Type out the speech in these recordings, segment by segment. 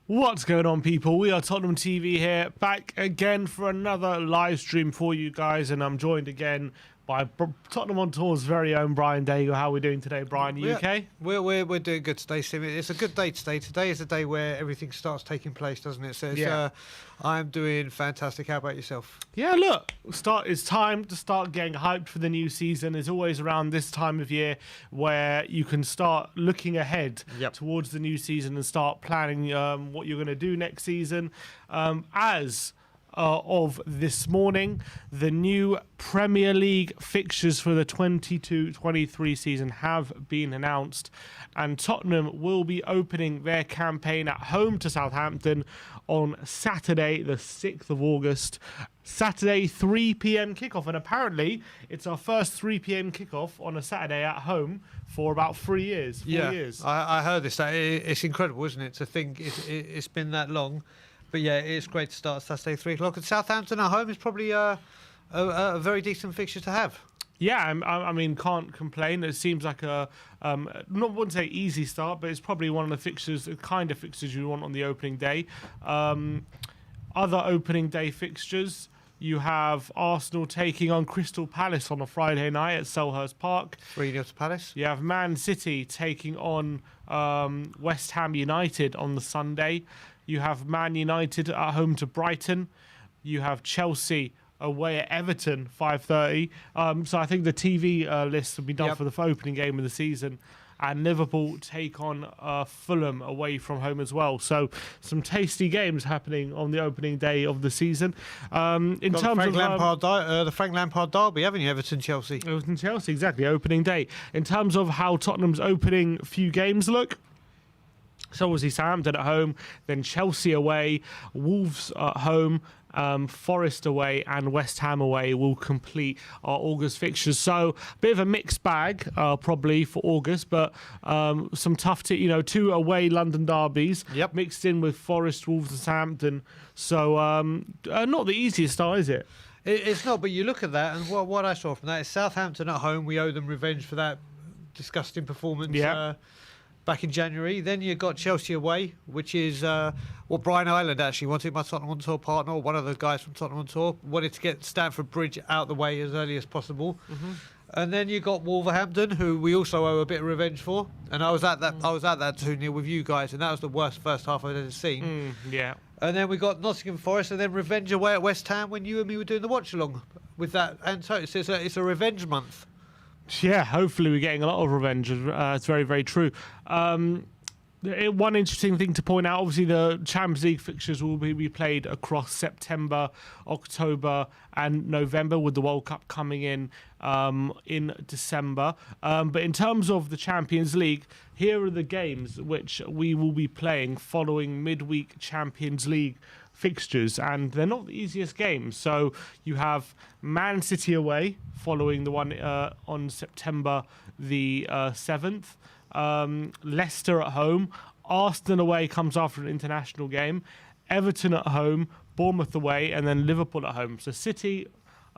What's going on, people? We are Tottenham TV here, back again for another live stream for you guys, and I'm joined again by Tottenham on Tour's very own Brian Daigle. How are we doing today, Brian? You okay? We're doing good today, Sim. It's a good day today. Today is a day where everything starts taking place, doesn't it? So it's, I'm doing fantastic. How about yourself? Yeah, look, it's time to start getting hyped for the new season. It's always around this time of year where you can start looking ahead towards the new season and start planning what you're going to do next season. Of this morning, the new Premier League fixtures for the 22-23 season have been announced, and Tottenham will be opening their campaign at home to Southampton on Saturday the 6th of August. Saturday 3 p.m. kickoff, and apparently it's our first 3 p.m. kickoff on a Saturday at home for about 3 years, 4 years. I heard this. It's incredible, isn't it, to think it's been that long. But yeah, it's great to start Saturday 3 o'clock. And Southampton at home is probably a very decent fixture to have. Yeah, I mean, can't complain. It seems like I wouldn't say easy start, but it's probably one of the fixtures, the kind of fixtures you want on the opening day. Other opening day fixtures, you have Arsenal taking on Crystal Palace on a Friday night at Selhurst Park. 3-0 to Palace. You have Man City taking on West Ham United on the Sunday. You have Man United at home to Brighton. You have Chelsea away at Everton, 5:30. So I think the TV list will be done for the opening game of the season. And Liverpool take on Fulham away from home as well. So some tasty games happening on the opening day of the season. In terms of the Frank Lampard derby, haven't you? Everton-Chelsea. Everton-Chelsea, exactly. Opening day. In terms of how Tottenham's opening few games look, so obviously Southampton at home, then Chelsea away, Wolves at home, Forest away and West Ham away will complete our August fixtures. So a bit of a mixed bag probably for August, but some tough, two away London derbies mixed in with Forest, Wolves and Southampton. So not the easiest start, is it? It's not, but you look at that and what I saw from that is Southampton at home. We owe them revenge for that disgusting performance. Back in January. Then you got Chelsea away, which is what Brian Ireland actually wanted, my Tottenham on Tour partner, one of the guys from Tottenham on Tour, wanted to get Stamford Bridge out the way as early as possible. And then you got Wolverhampton, who we also owe a bit of revenge for. And I was at that 2-0 with you guys, and that was the worst first half I've ever seen. And then we got Nottingham Forest, and then revenge away at West Ham when you and me were doing the watch along with that. And so it's a revenge month. Yeah, hopefully we're getting a lot of revenge. It's very, very true. One interesting thing to point out, obviously the Champions League fixtures will be played across September, October and November, with the World Cup coming in December. But in terms of the Champions League, here are the games which we will be playing following midweek Champions League fixtures, and they're not the easiest games. So you have Man City away following the one on September the 7th. Leicester at home, Arsenal away comes after an international game, Everton at home, Bournemouth away, and then Liverpool at home. So City,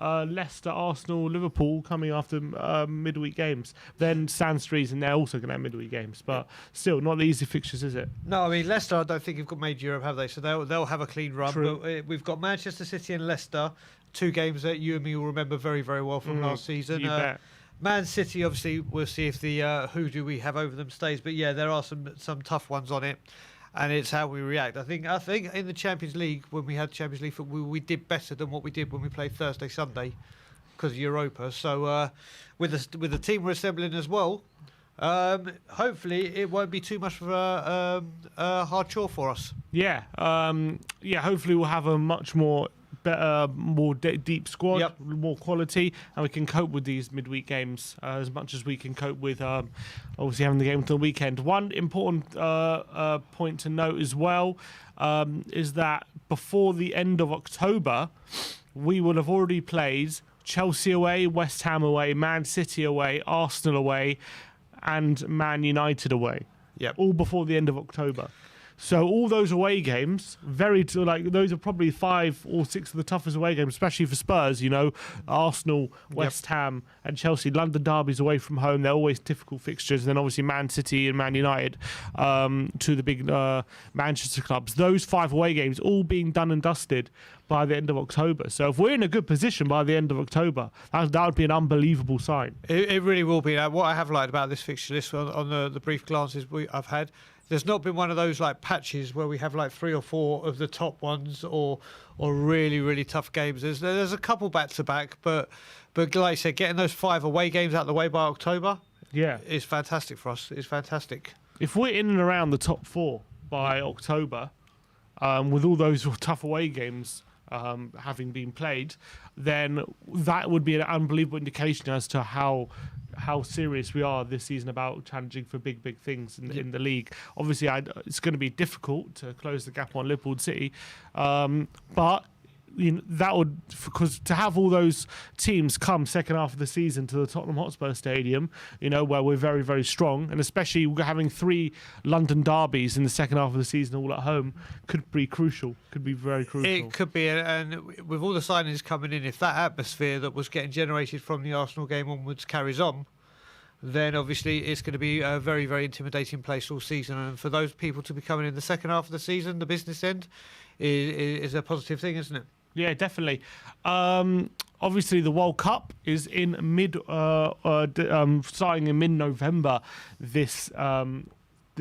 Leicester, Arsenal, Liverpool coming after midweek games. Then Sandstrees, and they're also going to have midweek games, but still not the easy fixtures, is it? No, I mean Leicester, I don't think have got made Europe, have they? So they'll have a clean run. True. But we've got Manchester City and Leicester, two games that you and me will remember very, very well from last season. You bet. Man City, obviously, we'll see if the who do we have over them stays. But yeah, there are some tough ones on it, and it's how we react. I think in the Champions League, when we had Champions League football, we did better than what we did when we played Thursday, Sunday, because of Europa. So with the team we're assembling as well, hopefully it won't be too much of a hard chore for us. Yeah, hopefully we'll have a much more better, more deep squad, more quality, and we can cope with these midweek games as much as we can cope with obviously having the game until the weekend. One important point to note as well is that before the end of October, we will have already played Chelsea away, West Ham away, Man City away, Arsenal away, and Man United away. Yep. All before the end of October. So all those away games, those are probably 5 or 6 of the toughest away games, especially for Spurs. You know, Arsenal, West Ham, and Chelsea. London derbies away from home, they're always difficult fixtures. And then obviously Man City and Man United, two of the big Manchester clubs. Those 5 away games all being done and dusted by the end of October. So if we're in a good position by the end of October, that would be an unbelievable sign. It really will be. What I have liked about this fixture list on the brief glances I've had, there's not been one of those like patches where we have like 3 or 4 of the top ones or really, really tough games. There's a couple back to back, but like I said, getting those 5 away games out of the way by October, is fantastic for us. It's fantastic. If we're in and around the top 4 by October, with all those tough away games having been played, then that would be an unbelievable indication as to how serious we are this season about challenging for big things in the league. Obviously, it's going to be difficult to close the gap on Liverpool City, but that would, because to have all those teams come second half of the season to the Tottenham Hotspur Stadium, where we're very, very strong, and especially having 3 London derbies in the second half of the season all at home could be crucial. Could be very crucial. It could be, and with all the signings coming in, if that atmosphere that was getting generated from the Arsenal game onwards carries on, then obviously it's going to be a very, very intimidating place all season. And for those people to be coming in the second half of the season, the business end is a positive thing, isn't it? Yeah, definitely. Obviously, the World Cup is in starting in mid-November this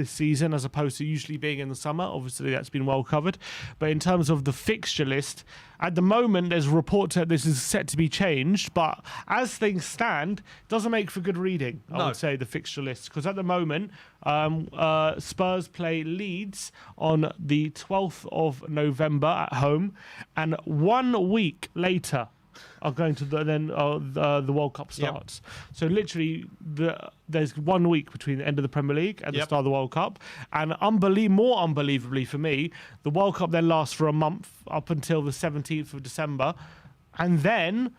season, as opposed to usually being in the summer. Obviously, that's been well covered. But in terms of the fixture list, at the moment, there's a report that this is set to be changed. But as things stand, it doesn't make for good reading, I would say, the fixture list. Because at the moment, Spurs play Leeds on the 12th of November at home. And 1 week later are going to the World Cup starts. So literally there's 1 week between the end of the Premier League and the start of the World Cup. And more unbelievably for me, the World Cup then lasts for a month up until the 17th of December. And then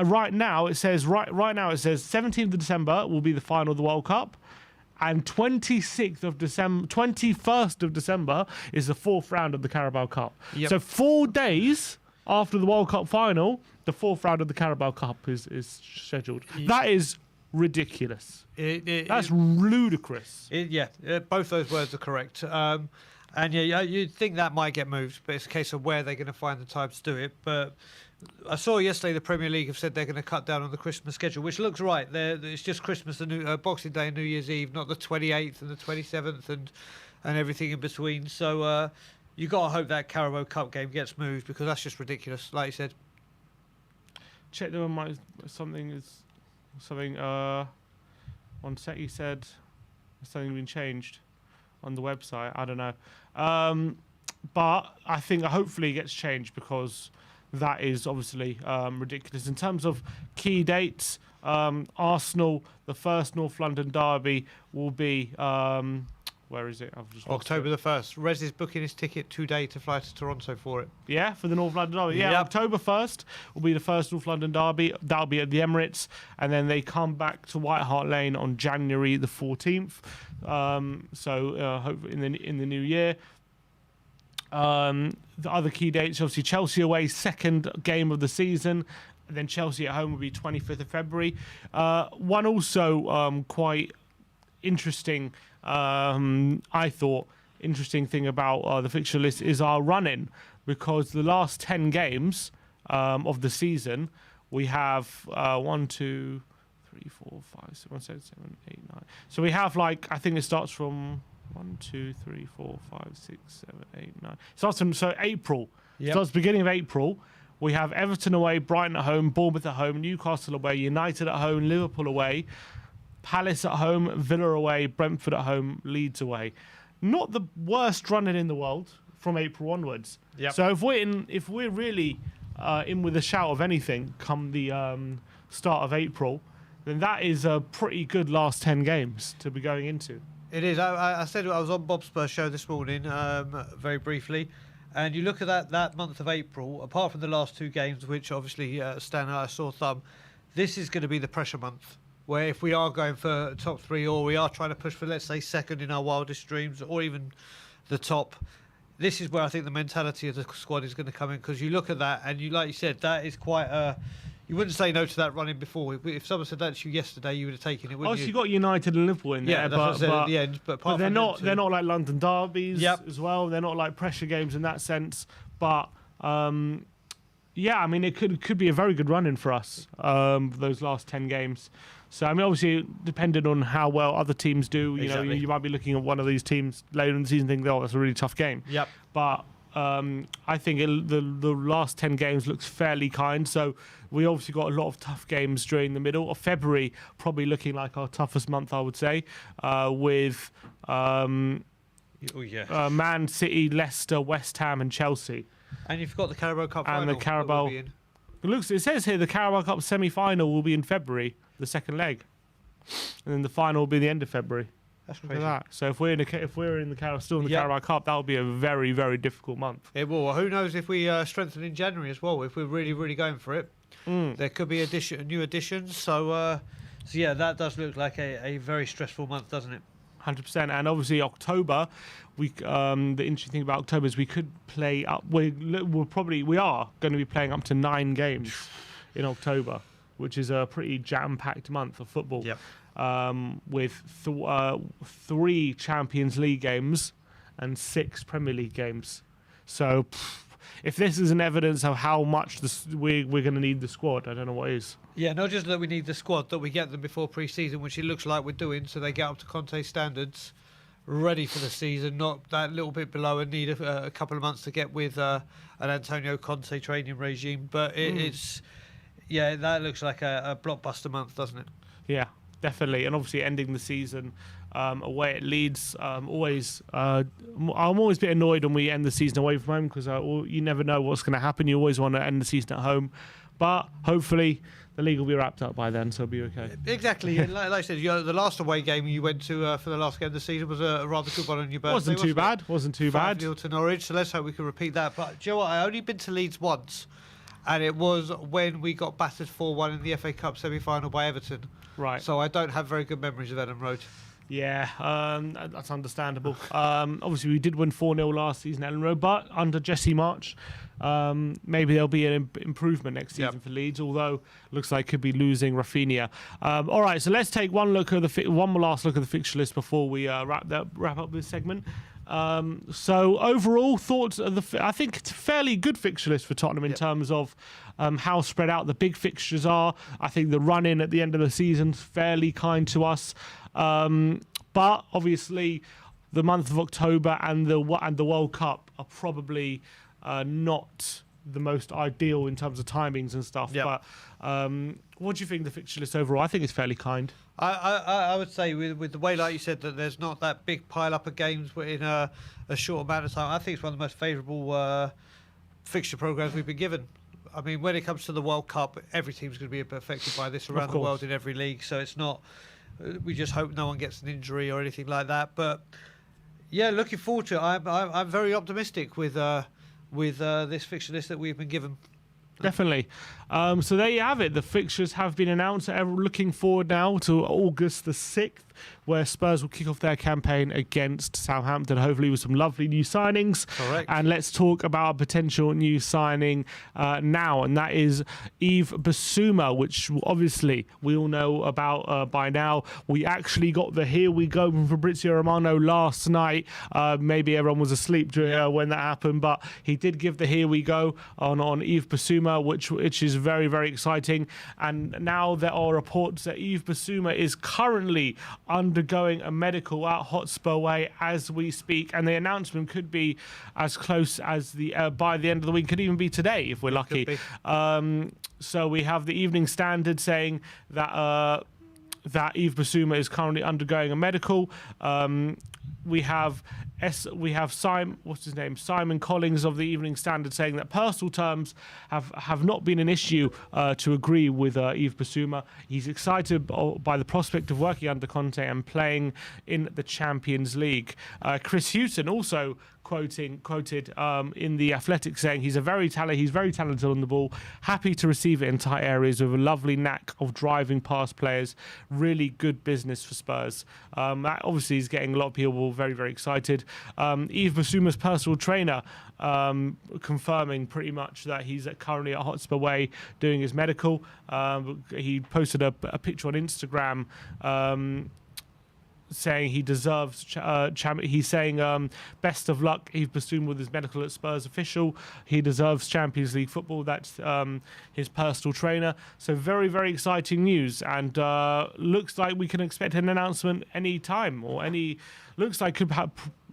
right now it says 17th of December will be the final of the World Cup. And 21st of December is the 4th round of the Carabao Cup. So 4 days after the World Cup final, the 4th round of the Carabao Cup is scheduled. That is ridiculous. That's ludicrous. Both those words are correct. And you'd think that might get moved, but it's a case of where they're going to find the time to do it. But I saw yesterday the Premier League have said they're going to cut down on the Christmas schedule, which looks right. It's just Christmas and Boxing Day and New Year's Eve, not the 28th and the 27th and everything in between. So You got to hope that Carabao Cup game gets moved because that's just ridiculous. Like you said, check there might something. On set, he said something been changed on the website. I don't know, but I think hopefully it gets changed because that is obviously ridiculous. In terms of key dates, Arsenal, the first North London derby will be where is it? I've just October the 1st. Rez is booking his ticket today to fly to Toronto for it. Yeah, for the North London derby. Yeah, yep. October 1st will be the first North London derby. That'll be at the Emirates. And then they come back to White Hart Lane on January the 14th. Hopefully in the new year. The other key dates, obviously Chelsea away, second game of the season. And then Chelsea at home will be 25th of February. One also quite interesting, I thought, interesting thing about the fixture list is our run-in, because the last 10 games of the season, we have 1, 2, 3, 4, 5, 6, 7, 8, 9. So we have I think it starts from 1, 2, 3, 4, 5, 6, 7, 8, 9. Starts from April. Yep. Starts beginning of April. We have Everton away, Brighton at home, Bournemouth at home, Newcastle away, United at home, Liverpool away, Palace at home, Villa away, Brentford at home, Leeds away. Not the worst running in the world from April onwards. Yep. So if we're really in with a shout of anything come the start of April, then that is a pretty good last 10 games to be going into. It is. I said I was on Bob Spurs show this morning, very briefly, and you look at that month of April, apart from the last 2 games, which obviously stand out a sore thumb, this is going to be the pressure month, where if we are going for top 3 or we are trying to push for, let's say, second in our wildest dreams or even the top, this is where I think the mentality of the squad is going to come in, because you look at that and you, like you said, that is quite a... You wouldn't say no to that running before. If someone said that to you yesterday, you would have taken it, wouldn't you? You got United and Liverpool in there, yeah, that's what I said at the end. But they're not like London derbies as well. They're not like pressure games in that sense. But yeah, I mean, it could be a very good run-in for us, those last 10 games. So, I mean, obviously, depending on how well other teams do, you might be looking at one of these teams later in the season thinking, oh, that's a really tough game. Yep. But I think the last 10 games looks fairly kind. So we obviously got a lot of tough games during the middle of February, probably looking like our toughest month, I would say, with Man City, Leicester, West Ham and Chelsea. And you've got the Carabao Cup final. And the Carabao... It says here the Carabao Cup semi-final will be in February, the second leg. And then the final will be the end of February. That's crazy. That. So if we're in the Carabao Cup, that will be a very, very difficult month. It will. Well, who knows if we strengthen in January as well? If we're really, really going for it, there could be new additions. So yeah, that does look like a very stressful month, doesn't it? 100%. And obviously October, the interesting thing about October is we could play up. We are going to be playing up to 9 games in October, which is a pretty jam-packed month of football. Yep. With 3 Champions League games and 6 Premier League games. So if this is an evidence of how much we're going to need the squad, I don't know what is. Yeah, not just that we need the squad, that we get them before pre-season, which it looks like we're doing, so they get up to Conte standards, ready for the season, not that little bit below and need a couple of months to get with an Antonio Conte training regime. But that looks like a blockbuster month, doesn't it? Yeah. Definitely, and obviously ending the season away at Leeds. I'm always a bit annoyed when we end the season away from home because you never know what's going to happen. You always want to end the season at home, but hopefully the league will be wrapped up by then, so it'll be okay. Exactly, and like I said, the last away game you went to for the last game of the season was a rather good one on your birthday. Wasn't too bad. 5-0 to Norwich, so let's hope we can repeat that. But do you know what? I only been to Leeds once. And it was when we got battered 4-1 in the FA Cup semi-final by Everton. Right. So I don't have very good memories of Ellen Road. Yeah, that's understandable. Obviously, we did win 4-0 last season at Ellen Road, but under Jesse March, maybe there'll be an improvement next season for Leeds, although looks like could be losing Rafinha. All right, so let's take one more last look at the fixture list before we wrap up this segment. So overall thoughts of I think it's a fairly good fixture list for Tottenham in terms of how spread out the big fixtures are. I think the run-in at the end of the season's fairly kind to us. But obviously the month of October and the World Cup are probably not the most ideal in terms of timings and stuff. Yep. But what do you think of the fixture list overall? I think it's fairly kind. I would say with the way, like you said, that there's not that big pile up of games in a short amount of time. I think it's one of the most favourable fixture programs we've been given. I mean, when it comes to the World Cup, every team's going to be affected by this around the world in every league. So it's not. We just hope no one gets an injury or anything like that. But yeah, looking forward to it. I'm very optimistic with this fixture list that we've been given. Definitely. So there you have it. The fixtures have been announced. Looking forward now to August the 6th, where Spurs will kick off their campaign against Southampton, hopefully with some lovely new signings. Correct. And let's talk about a potential new signing now, and that is Yves Bissouma, which obviously we all know about by now. We actually got the here we go from Fabrizio Romano last night. Maybe everyone was asleep during, when that happened, but he did give the here we go on Yves Bissouma, which is very, very exciting. And now there are reports that Yves Bissouma is currently undergoing a medical at Hotspur Way as we speak, and the announcement could be as close as by the end of the week, could even be today if we're lucky. So we have the Evening Standard saying that that Yves Bissouma is currently undergoing a medical. We have Simon Collins of the Evening Standard saying that personal terms have not been an issue to agree with Yves Bissouma. He's excited by the prospect of working under Conte and playing in the Champions League. Chris Hughton also quoted in the Athletic saying he's very talented on the ball, happy to receive it in tight areas with a lovely knack of driving past players. Really good business for Spurs. That obviously is getting a lot of people very, very excited. Yves Bissouma's personal trainer confirming pretty much that he's currently at Hotspur Way doing his medical. He posted a picture on Instagram saying he deserves he's saying best of luck Yves Bissouma with his medical at Spurs official. He deserves Champions League football. That's his personal trainer. So very, very exciting news, and looks like we can expect an announcement any time, or looks like could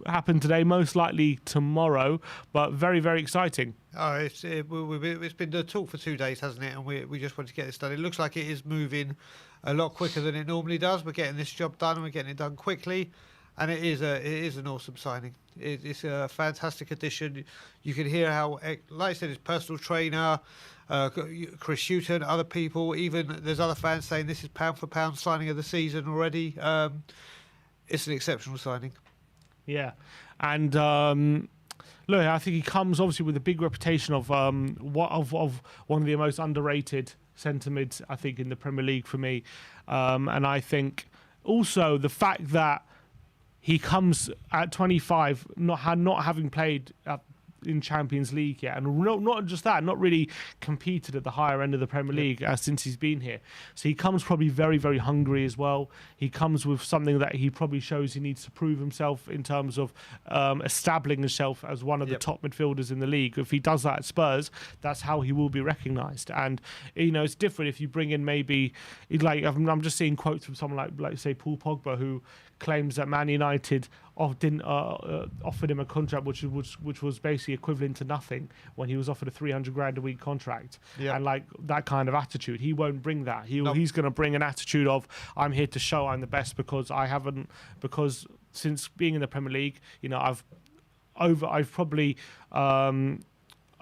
happen today, most likely tomorrow, but very, very exciting. Oh, it's been the talk for 2 days, hasn't it? And we just want to get this done. It looks like it is moving a lot quicker than it normally does. We're getting this job done, and we're getting it done quickly, and it is an awesome signing. It's a fantastic addition. You can hear how, like I said, his personal trainer, Chris Hughton, other people, even there's other fans saying this is pound for pound signing of the season already. It's an exceptional signing. Yeah, and look, I think he comes obviously with a big reputation of one of the most underrated centre mids, I think, in the Premier League for me. And I think also the fact that he comes at 25, not having played in Champions League yet, and not just that, not really competed at the higher end of the Premier League since he's been here. So he comes probably very, very hungry as well. He comes with something that he probably shows he needs to prove himself in terms of establishing himself as one of the top midfielders in the league. If he does that at Spurs, that's how he will be recognised. And it's different if you bring in maybe I'm just seeing quotes from someone like say Paul Pogba, who claims that Man United didn't offered him a contract which was basically equivalent to nothing when he was offered a 300 grand a week contract. And like that kind of attitude, he won't bring that. He's going to bring an attitude of, I'm here to show I'm the best because since being in the Premier League, I've probably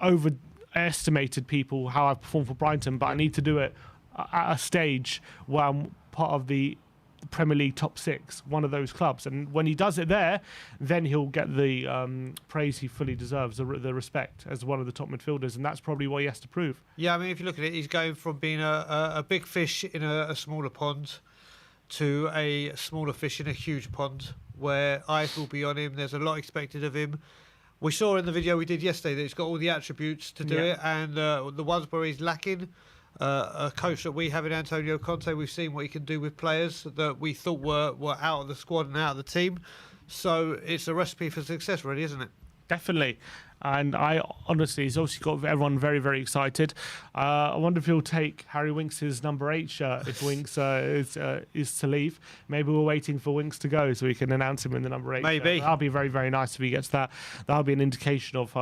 overestimated people how I've performed for Brighton, but I need to do it at a stage where I'm part of the Premier League top 6, one of those clubs, and when he does it there, then he'll get the praise he fully deserves, the respect as one of the top midfielders, and that's probably what he has to prove. Yeah, I mean, if you look at it, he's going from being a big fish in a smaller pond to a smaller fish in a huge pond, where eyes will be on him. There's a lot expected of him. We saw in the video we did yesterday that he's got all the attributes to do it, and the ones where he's lacking, a coach that we have in Antonio Conte, we've seen what he can do with players that we thought were out of the squad and out of the team. So it's a recipe for success, really, isn't it? Definitely. And I honestly, he's obviously got everyone very, very excited. I wonder if he'll take Harry Winks' number 8 shirt if Winks is to leave. Maybe we're waiting for Winks to go so we can announce him in the number 8 Maybe. shirt. That'll be very, very nice if he gets that. That'll be an indication of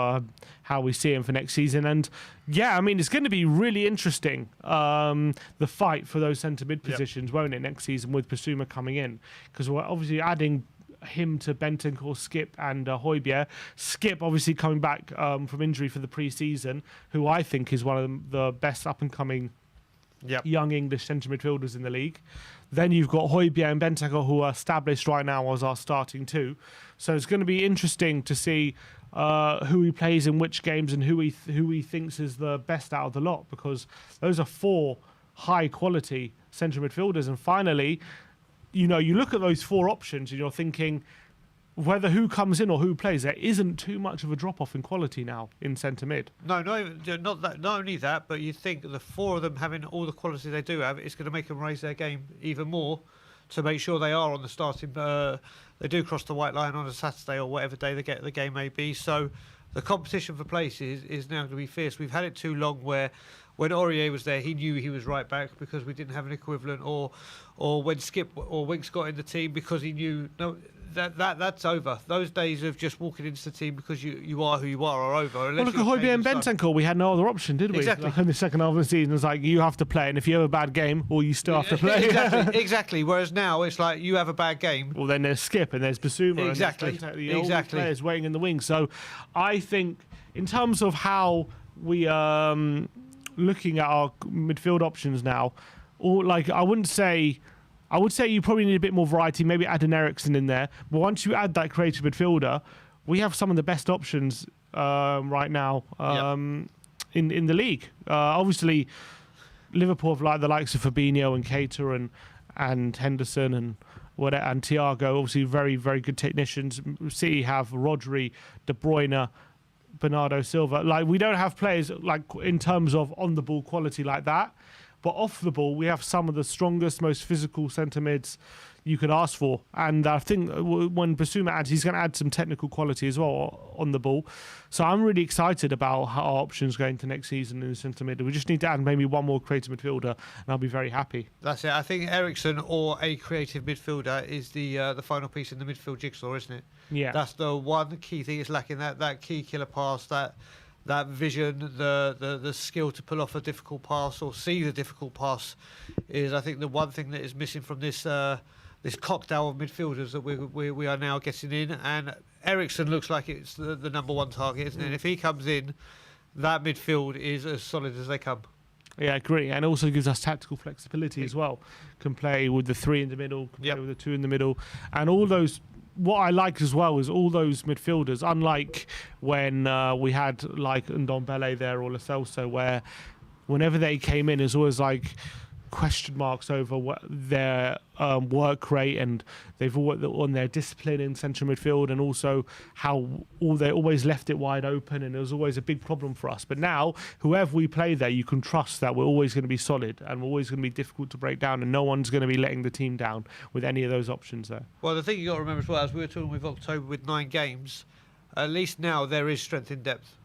how we see him for next season. And yeah, I mean, it's going to be really interesting, the fight for those centre mid positions, won't it, next season with Bissouma coming in? Because we're obviously adding him to Bentancur, Skip and Højbjerg. Skip obviously coming back from injury for the pre-season, who I think is one of the best up-and-coming young English centre midfielders in the league. Then you've got Højbjerg and Bentancur, who are established right now as our starting two. So it's going to be interesting to see who he plays in which games and who he thinks is the best out of the lot, because those are 4 high-quality centre midfielders. And finally, you know, you look at those 4 options and you're thinking whether who comes in or who plays, there isn't too much of a drop-off in quality now in centre mid. No, not that. Not only that, but you think the 4 of them having all the quality they do have, it's going to make them raise their game even more to make sure they are on the starting. They do cross the white line on a Saturday or whatever day the game may be. So the competition for places is now going to be fierce. We've had it too long where when Aurier was there, he knew he was right back because we didn't have an equivalent, or when Skip or Winks got in the team because he knew that's over. Those days of just walking into the team because you are who you are over. Well, look at Højbjerg and Bentancur. We had no other option, did we? Exactly. Like in the second half of the season, it's like you have to play, and if you have a bad game, well, you still have to play. Exactly. Whereas now it's like you have a bad game. Well, then there's Skip and there's Bissouma. Exactly. And there's all these players waiting in the wings. So I think in terms of how we looking at our midfield options now, or like I would say you probably need a bit more variety, maybe add an Eriksen in there. But once you add that creative midfielder, we have some of the best options right now in the league. Obviously, Liverpool have like the likes of Fabinho and Keita and Henderson and Thiago, obviously very, very good technicians. City have Rodri, De Bruyne, Bernardo Silva. Like, we don't have players like in terms of on the ball quality like that, but off the ball we have some of the strongest, most physical centre mids you could ask for. And I think when Bissouma adds, he's going to add some technical quality as well on the ball. So I'm really excited about how our options going to next season in the centre mid. We just need to add maybe one more creative midfielder, and I'll be very happy. That's it. I think Eriksen or a creative midfielder is the final piece in the midfield jigsaw, isn't it? Yeah. That's the one key thing is lacking, that key killer pass, that vision, the skill to pull off a difficult pass or see the difficult pass is, I think, the one thing that is missing from this cocktail of midfielders that we are now getting in. And Eriksen looks like it's the number 1 target, isn't it? If he comes in, that midfield is as solid as they come. Yeah, I agree. And also gives us tactical flexibility as well. Can play with the 3 in the middle, can play with the 2 in the middle. And all those, what I like as well is all those midfielders, unlike when we had like Ndombele there or Lo Celso, where whenever they came in, it's always like question marks over their work rate, and they've all on their discipline in central midfield, and also how they always left it wide open, and it was always a big problem for us. But now, whoever we play there, you can trust that we're always going to be solid and we're always going to be difficult to break down, and no one's going to be letting the team down with any of those options there. Well, the thing you got to remember as well, as we were talking with October with 9 games, at least now there is strength in depth.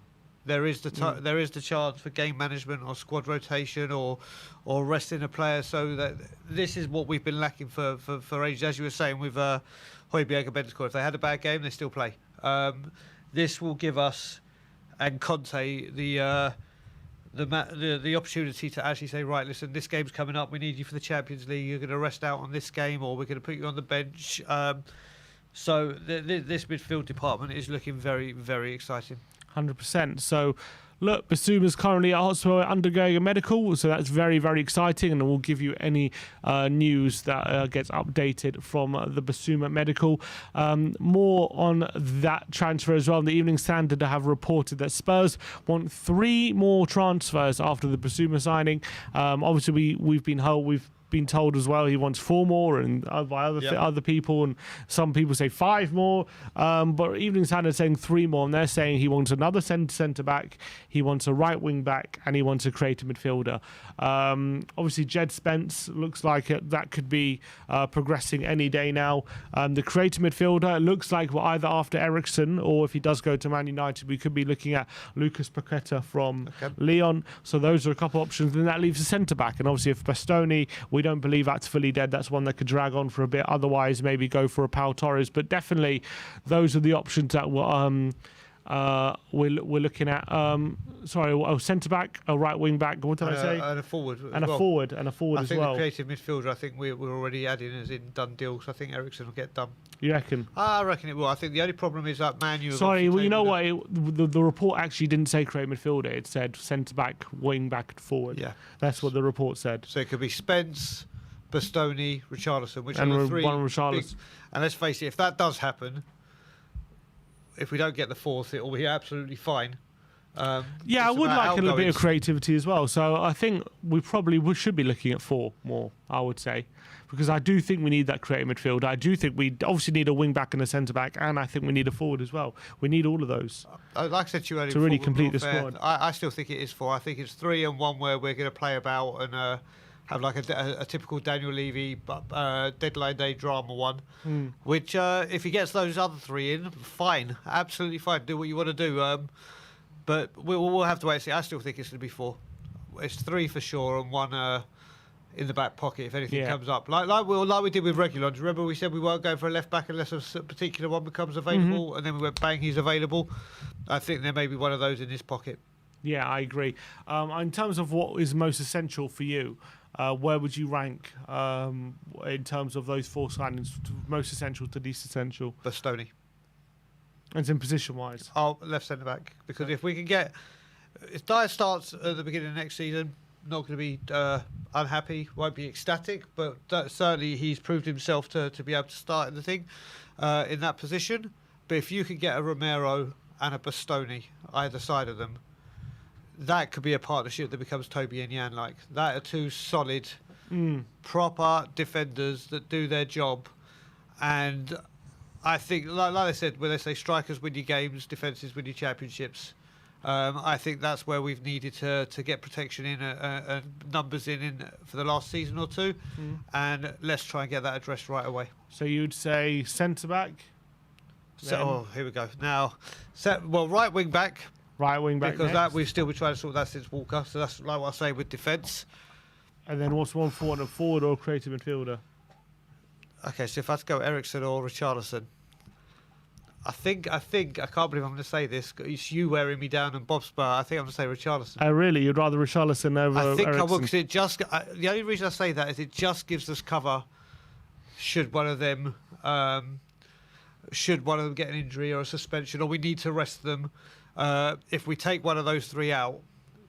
There is the chance for game management or squad rotation or resting a player. So that this is what we've been lacking for ages. As you were saying with Højbjerg and Bentancur, if they had a bad game, they still play. This will give us and Conte the opportunity to actually say, right, listen, this game's coming up. We need you for the Champions League. You're going to rest out on this game, or we're going to put you on the bench. So this midfield department is looking very, very exciting. 100%. So, look, Bissouma's currently at hospital undergoing a medical, so that's very, very exciting, and we'll give you any news that gets updated from the Bissouma medical. More on that transfer as well. The Evening Standard have reported that Spurs want 3 more transfers after the Bissouma signing. Obviously, we've been been told as well he wants 4 more, and by other people, and some people say 5 more. But Evening Standard saying 3 more, and they're saying he wants another centre back, he wants a right wing back, and he wants a creative midfielder. Obviously, Jed Spence looks like that could be progressing any day now. The creative midfielder, it looks like we're either after Eriksen, or if he does go to Man United, we could be looking at Lucas Paqueta from Lyon. So those are a couple options. Then that leaves a centre back, and obviously if Bastoni, we don't believe that's fully dead. That's one that could drag on for a bit. Otherwise, maybe go for a Pau Torres. But definitely, those are the options that we're looking at. Centre back, a right wing back. What did I say? And a forward. And a forward as well. I think the creative midfielder, I think we're already adding as in done deal. So I think Eriksen will get done. You reckon? I reckon it will. I think the only problem is that Man U. Sorry, well, you know what? The report actually didn't say creative midfielder. It said centre back, wing back, and forward. Yeah, that's what the report said. So it could be Spence, Bastoni, Richarlison, which are the 3 big. And let's face it, if that does happen, if we don't get the 4th, it will be absolutely fine. I would like a little bit of creativity as well. So I think we probably should be looking at 4 more, I would say, because I do think we need that creative midfielder. I do think we obviously need a wing back and a centre back, and I think we need a forward as well. We need all of those. Like I said to you earlier, to really complete the squad. I still think it is 4. I think it's 3 and 1 where we're going to play about and have like a typical Daniel Levy deadline day drama one, which if he gets those other 3 in, fine, absolutely fine. Do what you want to do. But we'll have to wait and see. I still think it's going to be 4. It's 3 for sure, and 1 in the back pocket if anything comes up. Like we did with Recruitment. Remember we said we weren't going for a left back unless a particular one becomes available, and then we went bang, he's available. I think there may be one of those in his pocket. Yeah, I agree. In terms of what is most essential for you, where would you rank in terms of those 4 signings, most essential to least essential? Bastoni. And in position-wise? Oh, left centre-back. Because if we can get... If Dyer starts at the beginning of next season, not going to be unhappy, won't be ecstatic, but certainly he's proved himself to be able to start in the thing in that position. But if you can get a Romero and a Bastoni either side of them, that could be a partnership that becomes Toby and Yan like. That are 2 solid, proper defenders that do their job. And I think, like I said, when they say strikers win your games, defences win your championships, I think that's where we've needed to get protection in, numbers in for the last season or 2. And let's try and get that addressed right away. So you'd say centre-back? So, here we go. Now, right wing-back. Right wing back. Because that we've still been trying to sort that since Walker. So that's like what I say with defence. And then what's one forward, a forward or a creative midfielder? Okay, so if I had to go Eriksen or Richarlison, I think I can't believe I'm going to say this. It's you wearing me down and Bob Spur. I think I'm going to say Richarlison. Oh, really? You'd rather Richarlison over Eriksen? I think I would, because it just... the only reason I say that is it just gives us cover should one of them get an injury or a suspension, or we need to rest them. If we take one of those 3 out,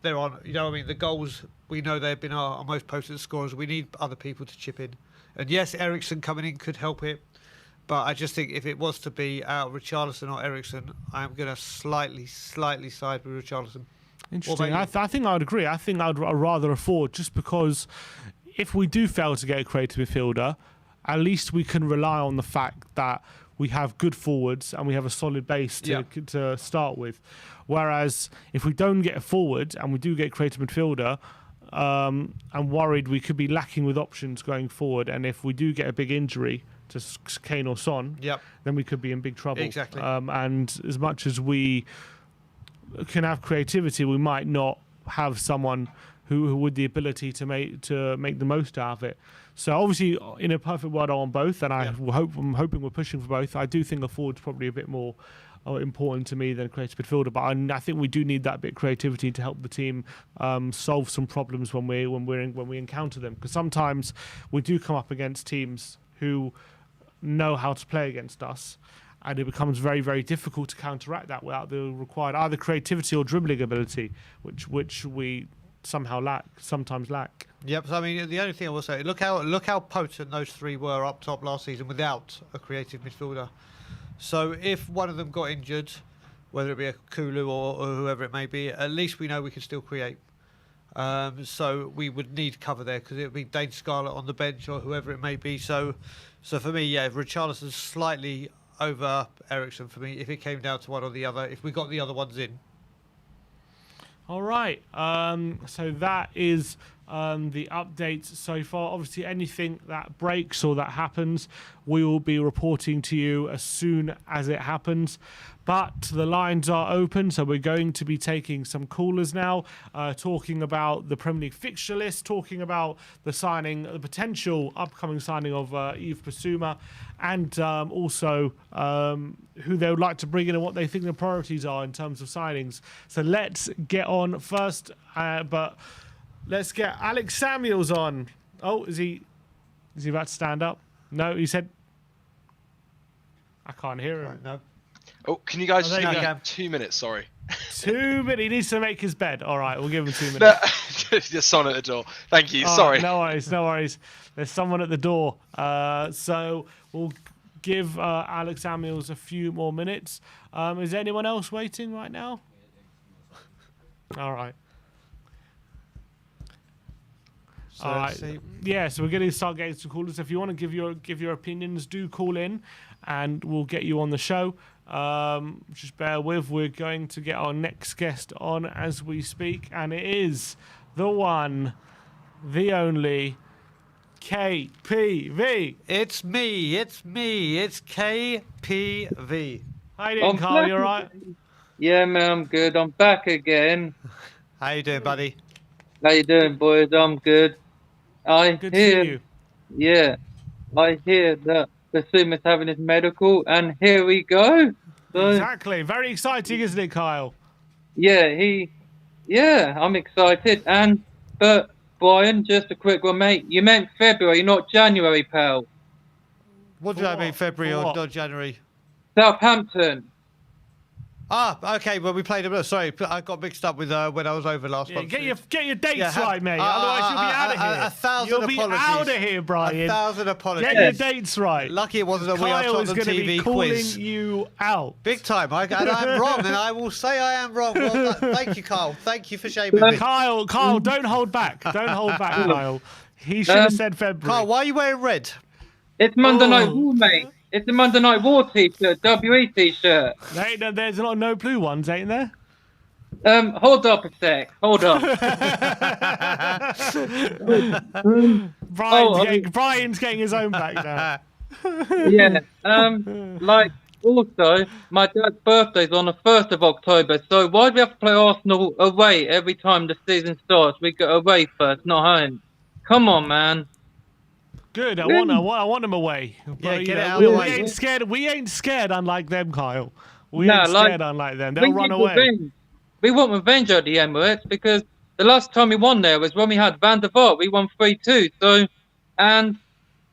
they're on. You know what I mean? The goals, we know they've been our most potent scorers. We need other people to chip in. And yes, Eriksen coming in could help it. But I just think if it was to be out Richarlison or Eriksen, I'm going to slightly side with Richarlison. Interesting. I think I would agree. I think I'd rather afford, just because if we do fail to get a creative midfielder, at least we can rely on the fact that we have good forwards and we have a solid base to start with. Whereas if we don't get a forward and we do get a creative midfielder, I'm worried we could be lacking with options going forward. And if we do get a big injury to Kane or Son, then we could be in big trouble. Exactly. And as much as we can have creativity, we might not have someone who with the ability to make the most out of it. So obviously, in a perfect world, I want both, and I'm hoping we're pushing for both. I do think a forward's probably a bit more important to me than a creative midfielder, but I think we do need that bit of creativity to help the team solve some problems when we encounter them. Because sometimes we do come up against teams who know how to play against us, and it becomes very, very difficult to counteract that without the required either creativity or dribbling ability, which we sometimes lack. Yep. So I mean, the only thing I will say, look how potent those 3 were up top last season without a creative midfielder. So if one of them got injured, whether it be a Kulu or whoever it may be, at least we know we can still create. So we would need cover there because it would be Dane Scarlett on the bench or whoever it may be. So for me, yeah, Richarlison's slightly over Ericsson for me if it came down to one or the other. If we got the other ones in. All right. So that is the updates so far. Obviously, anything that breaks or that happens, we will be reporting to you as soon as it happens. But the lines are open, so we're going to be taking some callers now, talking about the Premier League fixture list, talking about the potential upcoming signing of Yves Bissouma, and also who they would like to bring in and what they think the priorities are in terms of signings. So let's get on first, but let's get Alex Samuels on. Oh, is he about to stand up? No, he said... I can't hear him. Right, no. Oh, can you guys there just you give go. me 2 minutes? Sorry. 2 minutes. He needs to make his bed. All right, we'll give him 2 minutes. Just someone at the door. Thank you. All Sorry. right, no worries, no worries. There's someone at the door. So we'll give Alex Samuels a few more minutes. Is anyone else waiting right now? All right. So All right. Yeah, so we're going to start getting some callers. If you want to give your opinions, do call in, and we'll get you on the show. Just bear with. We're going to get our next guest on as we speak, and it is the one, the only, KPV. It's me. It's KPV. How you doing, Carl? You all right? Yeah, man, I'm good. I'm back again. How you doing, buddy? How you doing, boys? I'm good. Good to see you. Yeah, I hear that Bissouma's having his medical, and here we go. So, Exactly. Very exciting, isn't it, Kyle? yeah, I'm excited. But Brian, just a quick one, mate. You meant February, not January, pal. What did I mean, February For or what? not January? Southampton. Ah, okay. Well, we played them. Sorry, I got mixed up with when I was over last Yeah, month. get your dates Yeah, right, mate. Otherwise, you'll be out of here. 1,000 You'll be apologies. out of here, Brian. 1,000 apologies. Get your dates right. Lucky it wasn't a We Are Kyle is Tottenham going to be TV calling quiz. you out. Big time. And I'm wrong, and I will say I am wrong. Well done. Thank you, Kyle. Thank you for shaming me. Kyle, don't hold back. Don't hold back, Kyle. He should have said February. Kyle, why are you wearing red? It's Monday Night War, mate. It's a Monday Night War t-shirt, WE t-shirt. There's no blue ones, ain't there? Hold up a sec. Hold up. Brian's getting his own back now. Yeah. Like, also, my dad's birthday's on the 1st of October, so why do we have to play Arsenal away every time the season starts? We go away first, not home. Come on, man. Good. I want him away. Yeah, But, get you it know, out we of the way. ain't scared. We ain't scared, unlike them, Kyle. We No, ain't like, scared, unlike them. They'll We run need away. revenge. We want revenge at the Emirates because the last time we won there was when we had Van der Vaart. We won 3-2. So, and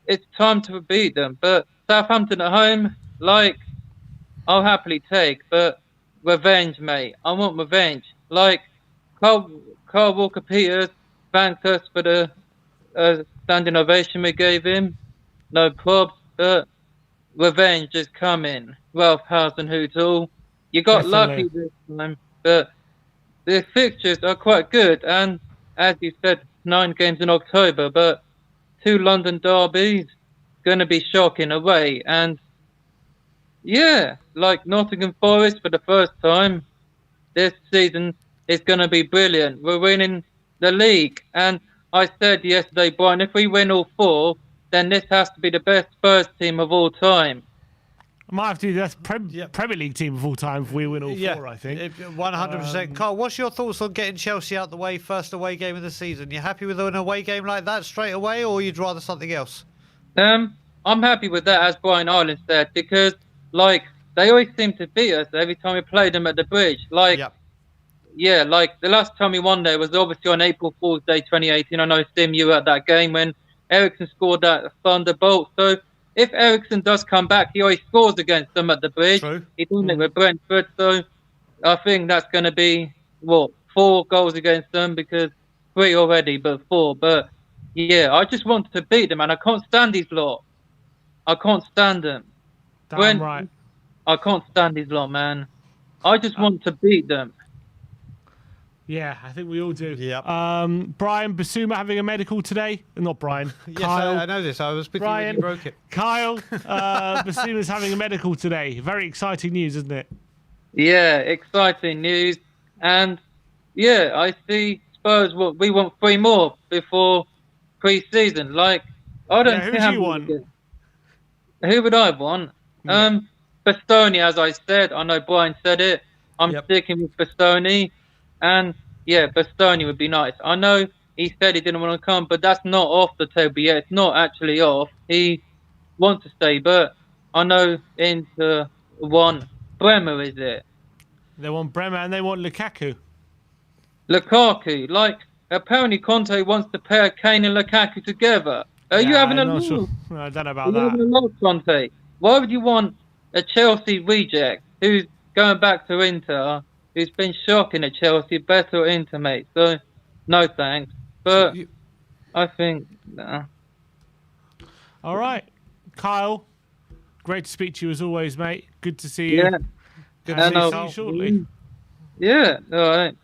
it's time to beat them. But Southampton at home, like, I'll happily take. But revenge, mate. I want revenge. Like, Carl Walker-Peters thanked us for the standing ovation we gave him. No probs, but revenge is coming. Ralph Hasenhuttl. You got Definitely. lucky this time, but the fixtures are quite good. And as you said, 9 games in October, but 2 London derbies, going to be shocking away. And yeah, like Nottingham Forest for the first time this season is going to be brilliant. We're winning the league. And I said yesterday, Brian, if we win all 4, then this has to be the best Spurs team of all time. I might have to do that's Premier League team of all time if we win all 4, I think. 100%. Carl, what's your thoughts on getting Chelsea out the way, first away game of the season? You happy with an away game like that straight away, or you'd rather something else? I'm happy with that, as Brian Ireland said, because, like, they always seem to beat us every time we play them at the Bridge. Like, yeah, like, the last time we won there was obviously on April Fool's Day 2018. I know, Sim, you were at that game when Ericsson scored that thunderbolt. So if Ericsson does come back, he always scores against them at the Bridge. True. He done it with Brentford. So I think that's going to be, 4 goals against them, because 3 already, but 4. But yeah, I just want to beat them, and I can't stand these lot. I can't stand them. Damn right. I can't stand these lot, man. I just want to beat them. Yeah, I think we all do. Yep. Brian Bissouma having a medical today. Not Brian. Yes, Kyle. I know this. I was speaking when Brian. you broke it. Kyle, Bissouma's having a medical today. Very exciting news, isn't it? Yeah, exciting news. And yeah, I see Spurs. We want 3 more before pre-season. Like, I don't. Who do you want? Who would I want? Yeah. Bastoni, as I said. I know Brian said it. I'm sticking with Bastoni. And yeah, Bastoni would be nice. I know he said he didn't want to come, but that's not off the table yet. It's not actually off. He wants to stay, but I know into one. Bremer, is it? They want Bremer and they want Lukaku. Lukaku. Like, apparently Conte wants to pair Kane and Lukaku together. Are you having a I'm not laugh? sure. No, I don't know about Are you having a laugh, Conte? Why would you want a Chelsea reject who's going back to Inter, who's been shocking at Chelsea, better at Inter, mate? So, no thanks. But I think, nah. All right. Kyle, great to speak to you as always, mate. Good to see you. Yeah. Good to see you shortly. Yeah, all right.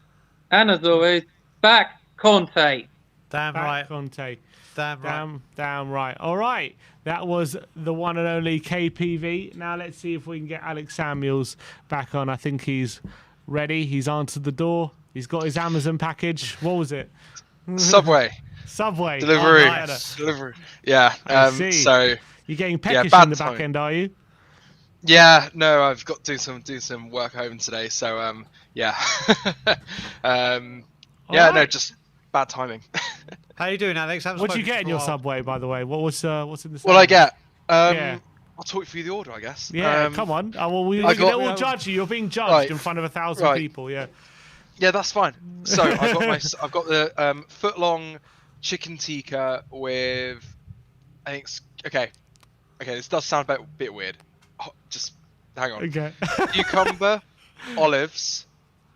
And as always, back Conte. Damn right. Conte. Damn right. Damn right. All right. That was the one and only KPV. Now let's see if we can get Alex Samuels back on. I think he's ready. He's answered the door. He's got his Amazon package. What was it? Subway. Subway. Delivery. Oh, Delivery. Yeah. see. So you're getting peckish bad in the back timing. end, are you? Yeah, no, I've got to do some work home today, so yeah. No, just bad timing. How you doing, Alex? What do you get in your Subway, by the way? What's in the What I get? Yeah. I'll talk you through the order, I guess. Yeah, come on. Well, we're I going got- to all judge you. You're being judged Right. in front of 1,000 Right. people, yeah. Yeah, that's fine. So I've got the foot-long chicken tikka with, I think, okay, this does sound a bit weird. Just hang on. Okay. Cucumber, olives,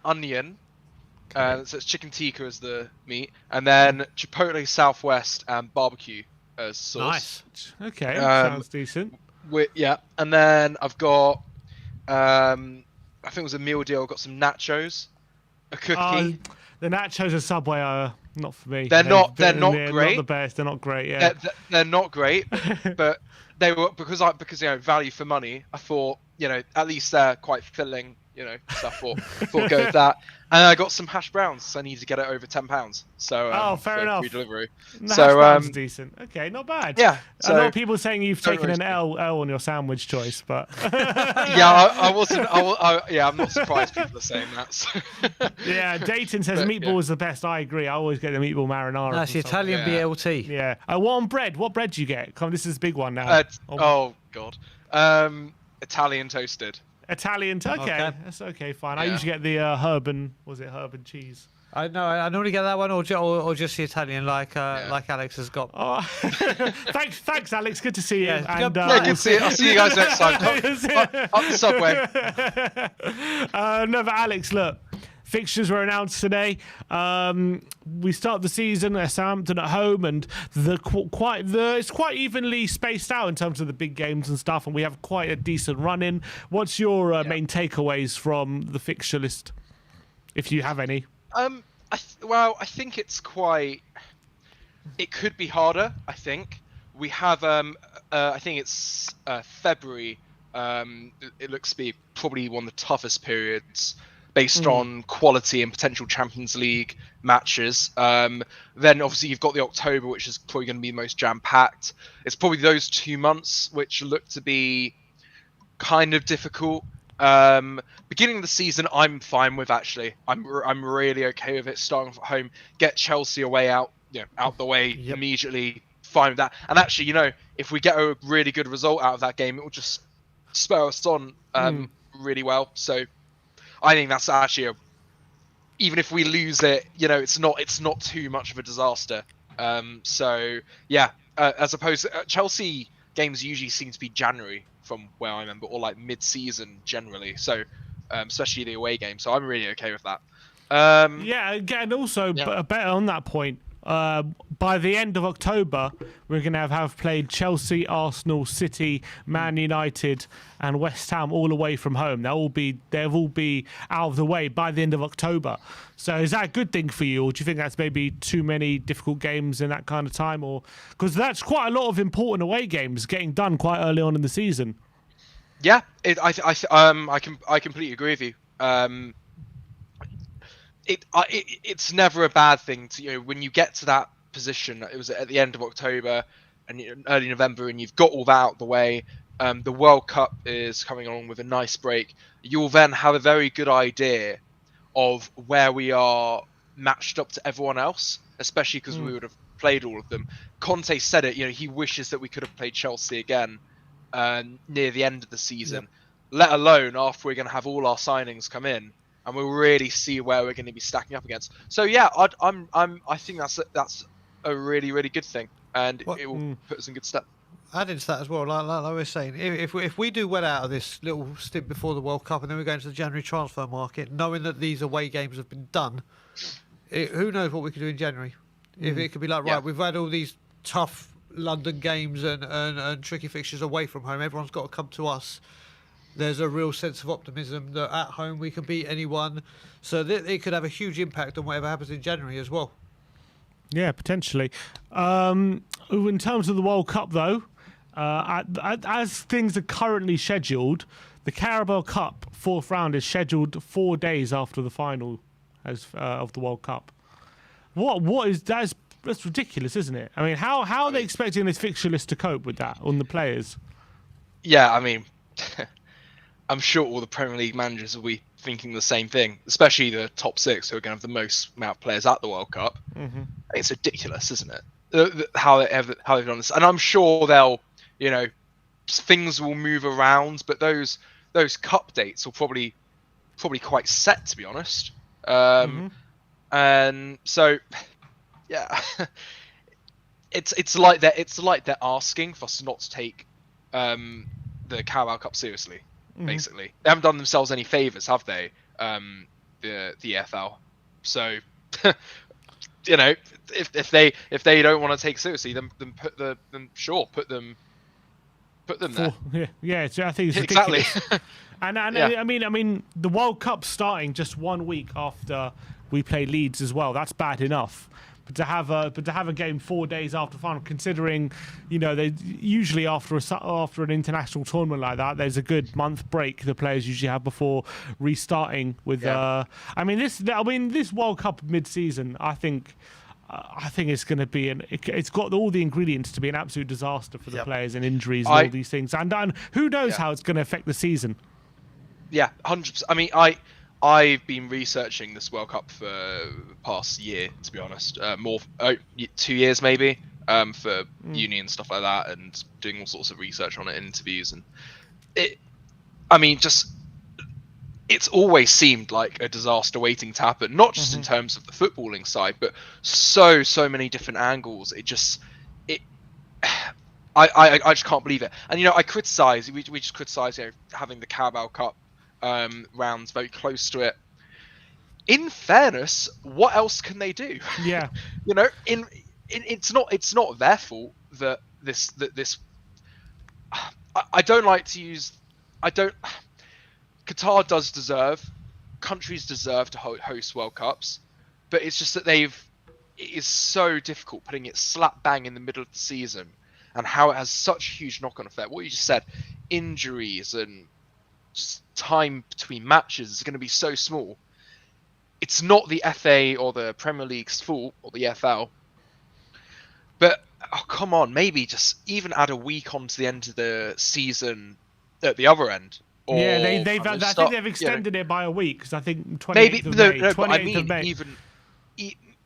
onion. So it's chicken tikka as the meat, and then chipotle Southwest and barbecue as sauce. Nice. Okay, sounds decent. And then I've got, I think it was a meal deal. I've got some nachos, a cookie. The nachos at Subway are not for me. They're not great. Not the best. They're not great. Yeah. They're not great, but they were because value for money. I thought at least they're quite filling. So I thought go with that. And I got some hash browns, so I need to get it over £10. So fair enough. Free delivery. The So hash browns are decent. Okay, not bad. Yeah. A lot So of people saying you've taken an L on your sandwich choice, but yeah, I wasn't. I'm not surprised people are saying that. So. Yeah, Dayton says meatball is the best. I agree. I always get the meatball marinara. That's from Subway. Italian BLT. Yeah. What on bread? What bread do you get? Come, this is a big one now. Oh God. Italian toasted. Italian. Okay, that's okay. Fine. I Yeah. usually get the herb and cheese. I normally get that one, or just the Italian, like Alex has got. Oh, thanks, Alex. Good to see you. Yeah, And, Yeah, good to see you. I'll see you guys next time. Up the Subway. No, but Alex, look. Fixtures were announced today. We start the season at Southampton at home, and it's quite evenly spaced out in terms of the big games and stuff, and we have quite a decent run in. What's your main takeaways from the fixture list, if you have any? I think it's quite. It could be harder. I think we have. I think it's February. It looks to be probably one of the toughest periods based on quality and potential Champions League matches. Then obviously you've got the October, which is probably going to be the most jam-packed. It's probably those 2 months which look to be kind of difficult. Beginning of the season, I'm fine with actually. I'm really okay with it. Starting off at home, get Chelsea away out the way immediately. Fine with that. And actually, if we get a really good result out of that game, it will just spur us on really well. So I think that's actually even if we lose it, it's not too much of a disaster. So yeah, as opposed to Chelsea games usually seem to be January from where I remember, or like mid-season generally. So especially the away game. So I'm really okay with that. And also better on that point. by the end of October, we're going to have played Chelsea, Arsenal, City, Man United, and West Ham all away from home. They'll all be out of the way by the end of October. So is that a good thing for you, or do you think that's maybe too many difficult games in that kind of time? Or because that's quite a lot of important away games getting done quite early on in the season. Yeah, I completely agree with you. It's never a bad thing to, when you get to that position. It was at the end of October and early November, and you've got all that out the way. The World Cup is coming along with a nice break. You'll then have a very good idea of where we are matched up to everyone else, especially because we would have played all of them. Conte said it. He wishes that we could have played Chelsea again near the end of the season, let alone after we're going to have all our signings come in. And we'll really see where we're going to be stacking up against. So yeah, I think that's a really, really good thing, and it will put us in good step. Adding to that as well, like I was saying, if we do well out of this little stint before the World Cup, and then we go into the January transfer market, knowing that these away games have been done, who knows what we could do in January? If it could be like, right, we've had all these tough London games and tricky fixtures away from home. Everyone's got to come to us. There's a real sense of optimism that at home we can beat anyone. So it could have a huge impact on whatever happens in January as well. Yeah, potentially. In terms of the World Cup, though, as things are currently scheduled, the Carabao Cup 4th round is scheduled 4 days after the final of the World Cup. That's ridiculous, isn't it? I mean, how are they expecting this fixture list to cope with that on the players? Yeah, I mean, I'm sure all the Premier League managers will be thinking the same thing, especially the top 6 who are going to have the most amount of players at the World Cup. Mm-hmm. It's ridiculous, isn't it? How they've done this, and I'm sure they'll, things will move around, but those cup dates will probably quite set, to be honest. And so, yeah, it's like they're asking for us not to take the Carabao Cup seriously. Basically, they haven't done themselves any favors, have they? The EFL. So, if they don't want to take it seriously, then put them there. Yeah. So I think it's exactly. Ridiculous. and yeah. I mean, the World Cup's starting just 1 week after we play Leeds as well. That's bad enough. But to have a game 4 days after final, considering they usually after an international tournament like that, there's a good month break the players usually have before restarting with. Yeah. This World Cup mid-season, I think it's going to be it's got all the ingredients to be an absolute disaster for the players and injuries and all these things. And who knows how it's going to affect the season? Yeah, 100%. I mean, I've been researching this World Cup for the past year, to be honest. 2 years maybe, for uni and stuff like that, and doing all sorts of research on it, interviews, and it's always seemed like a disaster waiting to happen. Not just in terms of the footballing side, but so many different angles. I just can't believe it. And we just criticise having the Carabao Cup rounds very close to it. In fairness, what else can they do? Yeah. It's not their fault that this I don't like to use Qatar does deserve, countries deserve to host World Cups, but it's just that it is so difficult putting it slap bang in the middle of the season, and how it has such a huge knock-on effect. What you just said, injuries and just time between matches is going to be so small. It's not the FA or the Premier League's fault, or the EFL, but come on, maybe just even add a week onto the end of the season at the other end. Yeah, I think they've extended it by a week, because I think 28th of May. No, but I mean, even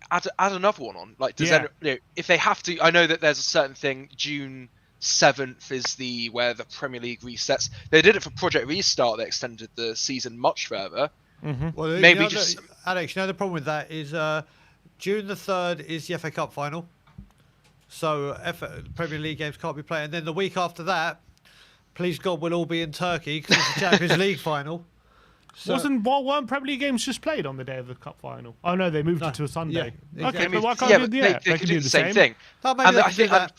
add another one on. Like, if they have to, I know that there's a certain thing. June 7th is where the Premier League resets. They did it for Project Restart. They extended the season much further. Mm-hmm. Well, maybe Alex, the problem with that is June the 3rd is the FA Cup final, so Premier League games can't be played, and then the week after that, please God, we'll all be in Turkey because it's the Champions League final. So, weren't Premier League games just played on the day of the cup final? Oh no, they moved it to a Sunday. Yeah, Okay, but why yeah, can't but they can do the same thing. oh, maybe And they I can do think that.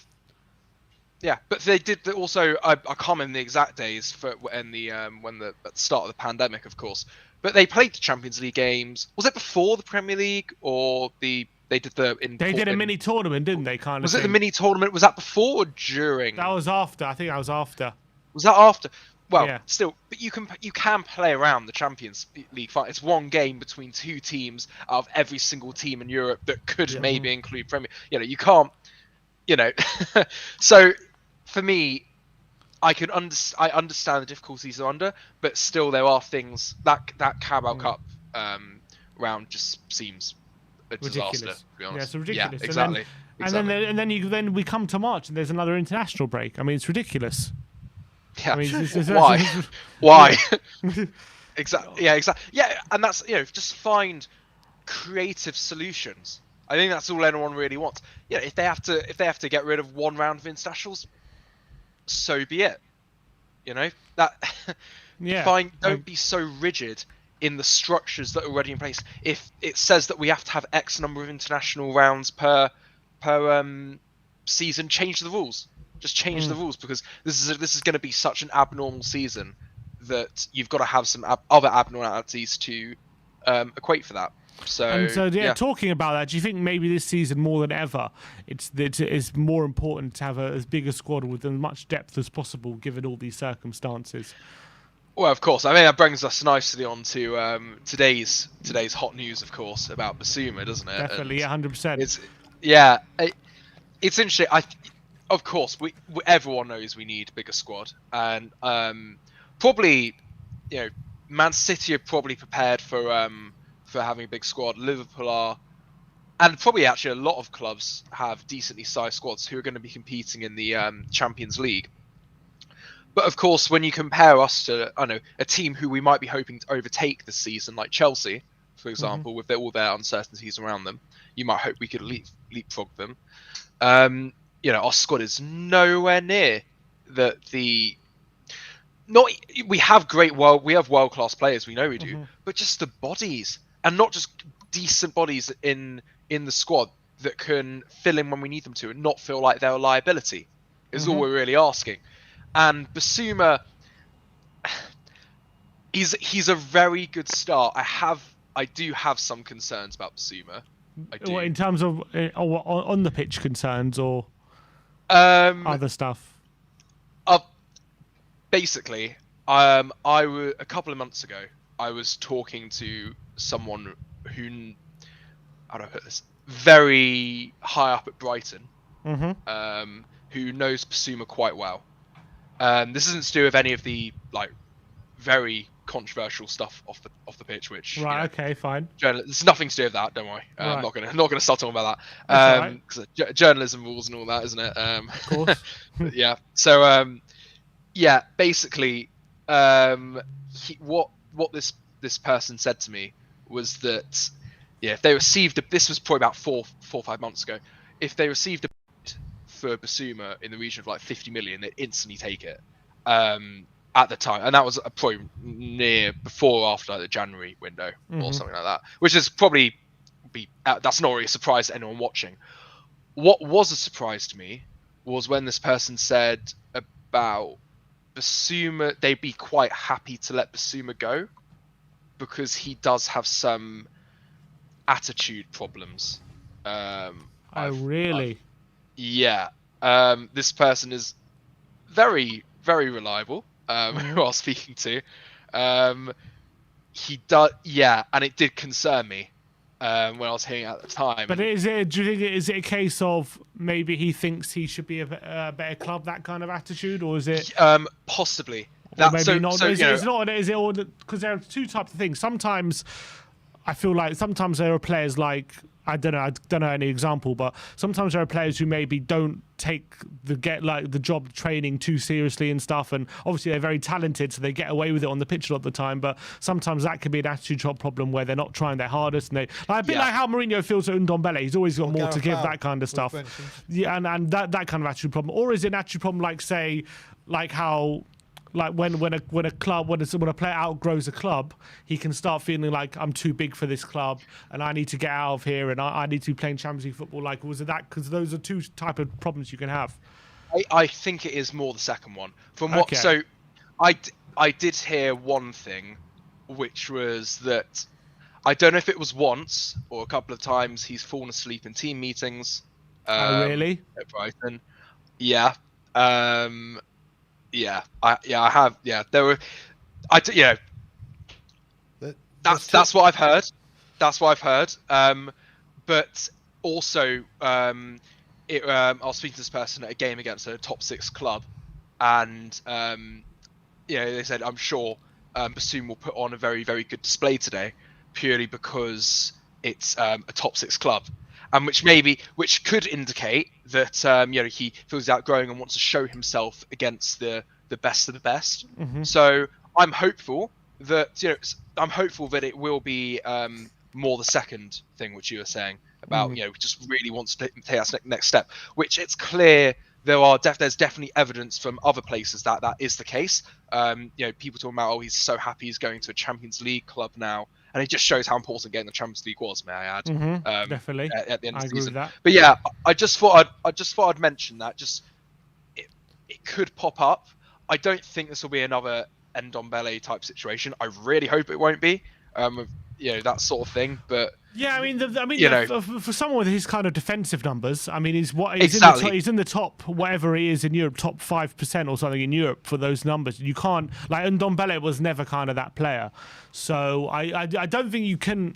yeah, but they did also. I can't remember the exact days for when the at the start of the pandemic, of course. But they played the Champions League games. Was it before the Premier League or they did the? They did a mini tournament, didn't they? Kind of. Was it the mini tournament? Was that before or during? That was after. I think that was after. Was that after? Well, Yeah. still, but you can play around the Champions League fight. It's one game between two teams out of every single team in Europe that could maybe include Premier. You can't. So for me, I understand the difficulties they're under, but still there are things that Carabao Cup round just seems a disaster. Ridiculous. To be honest. Yeah, it's ridiculous. Yeah, exactly. And then we come to March and there's another international break. I mean, it's ridiculous. Yeah. I mean, Why? Why? Exactly. Yeah, exactly. Yeah, and that's just find creative solutions. I think that's all anyone really wants. If they have to get rid of one round of internationals, so be it. That. Yeah. Don't be so rigid in the structures that are already in place. If it says that we have to have X number of international rounds per season, change the rules. Just change the rules, because this is going to be such an abnormal season that you've got to have some other abnormalities to equate for that. So talking about that, do you think maybe this season more than ever, it's more important to have as big a squad with as much depth as possible, given all these circumstances? Well, of course. I mean, that brings us nicely on to today's hot news, of course, about Bissouma, doesn't it? Definitely, 100%. It's interesting. Of course, everyone knows we need a bigger squad, and probably, Man City are probably prepared for having a big squad. Liverpool are, and probably actually a lot of clubs have decently sized squads who are going to be competing in the Champions League. But of course, when you compare us to, a team who we might be hoping to overtake this season, like Chelsea, for example, with all their uncertainties around them, you might hope we could leapfrog them. Our squad is nowhere near we have world class players, we know we do, but just the bodies, and not just decent bodies in the squad that can fill in when we need them to, and not feel like they're a liability, is all we're really asking. And Bissouma, he's a very good start. I do have some concerns about Bissouma. I do. What, in terms of on the pitch concerns or other stuff? Basically, a couple of months ago, I was talking to someone who, how do I put this, very high up at Brighton, who knows Bissouma quite well. This isn't to do with any of the very controversial stuff off the pitch, which okay, fine. There's nothing to do with that. Don't worry. I'm not gonna start talking about that. Because journalism rules and all that, isn't it? Of course. Yeah. So basically, what this person said to me was that if they received this was probably about 4 or 5 months ago, if they received a bid for Bissouma in the region of 50 million, they'd instantly take it. At the time, and that was probably near before or after the January window or something like that, which is probably that's not really a surprise to anyone watching. What was a surprise to me was when this person said about Bissouma, they'd be quite happy to let Bissouma go because he does have some attitude problems. Really? Yeah. This person is very, very reliable. Who I was speaking to, he does, and it did concern me when I was hearing it at the time. But do you think is it a case of maybe he thinks he should be a better club, that kind of attitude, or is it possibly? Because there are two types of things. Sometimes I feel like there are players like, I don't know any example, but sometimes there are players who maybe don't take the job training too seriously and stuff, and obviously they're very talented, so they get away with it on the pitch a lot of the time. But sometimes that can be an attitude problem where they're not trying their hardest, and they like how Mourinho feels at Ndombele. He's always got more to give, that kind of stuff. Yeah, and that kind of attitude problem, or is it an attitude problem like how like when a player outgrows a club, he can start feeling like I'm too big for this club and I need to get out of here and I need to be playing Champions League football. Like, was it that? Because those are two type of problems you can have. I think it is more the second one. From what so, I did hear one thing, which was that I don't know if it was once or a couple of times he's fallen asleep in team meetings. Oh, really? At Brighton. Yeah. I have. Yeah, there were. That's what I've heard. That's what I've heard. But also, I was speaking to this person at a game against a top 6 club, and they said, I'm sure Bissouma will put on a very, very good display today, purely because it's a top 6 club, and which could indicate that he feels outgrowing and wants to show himself against the best of the best. Mm-hmm. So I'm hopeful that it will be more the second thing which you were saying about just really wants to take that next step, which it's clear there's definitely evidence from other places that is the case. People talking about, he's so happy he's going to a Champions League club now, and it just shows how important getting the Champions League was, may I add. Mm-hmm. Definitely, at the end of the season. Agree with that. But yeah, I just thought I'd mention that. Just it could pop up. I don't think this will be another Ndombele type situation. I really hope it won't be. That sort of thing. But yeah, for someone with his kind of defensive numbers, he's in the top, whatever he is in Europe, top 5% or something in Europe for those numbers. You can't, like, Ndombele was never kind of that player. So I don't think you can.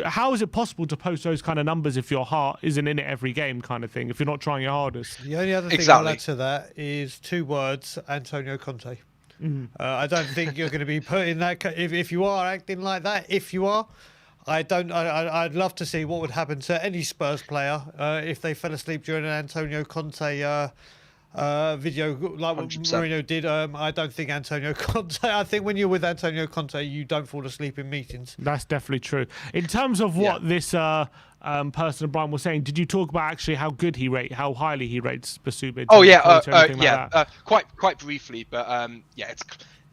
How is it possible to post those kind of numbers if your heart isn't in it every game, kind of thing? If you're not trying your hardest. The only other thing I'll add to that is 2 words: Antonio Conte. I don't think you're going to be putting that. If you are acting like that, I'd love to see what would happen to any Spurs player if they fell asleep during an Antonio Conte video, like what 100%. Mourinho did. I don't think Antonio Conte. I think when you're with Antonio Conte, you don't fall asleep in meetings. That's definitely true. In terms of what this person, Brian, was saying, did you talk about actually how highly he rates Bissouma? Oh yeah, quite briefly, but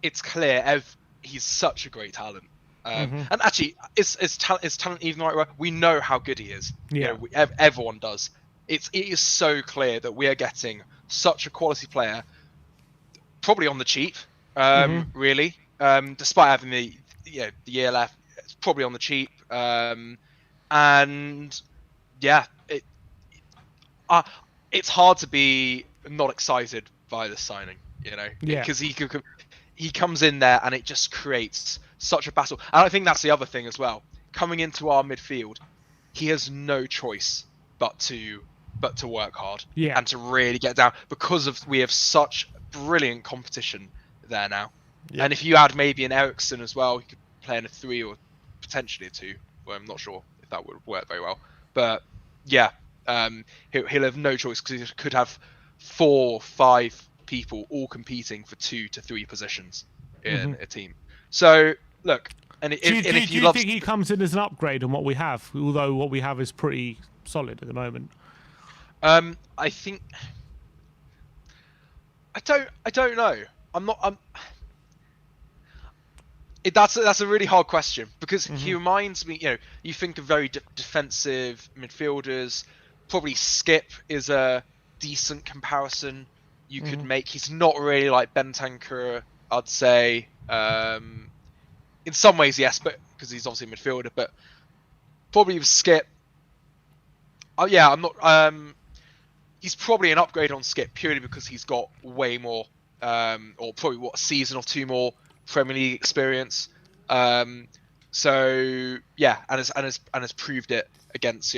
it's clear he's such a great talent. And actually, is talent even the right word? We know how good he is. Yeah, everyone does. It is so clear that we are getting such a quality player, probably on the cheap. Really, despite having the year left, it's probably on the cheap. And yeah, it's hard to be not excited by this signing, because he comes in there and it just creates such a battle. And I think that's the other thing as well. Coming into our midfield, he has no choice but to work hard and to really get down, because we have such brilliant competition there now. Yep. And if you add maybe an Ericsson as well, he could play in a 3 or potentially a 2. Well, I'm not sure if that would work very well. But yeah, he'll have no choice, because he could have 4 or 5 people all competing for 2 to 3 positions in a team. So look, do you think he comes in as an upgrade on what we have, although what we have is pretty solid at the moment? I think I don't know. That's a really hard question, because he reminds me. You think of very defensive midfielders. Probably Skip is a decent comparison you could make. He's not really like Bentancur, I'd say. In some ways, yes, but because he's obviously a midfielder. But probably with Skip. Oh yeah, I'm not. He's probably an upgrade on Skip purely because he's got way more, or probably a season or 2 more Premier League experience. So yeah, and has proved it against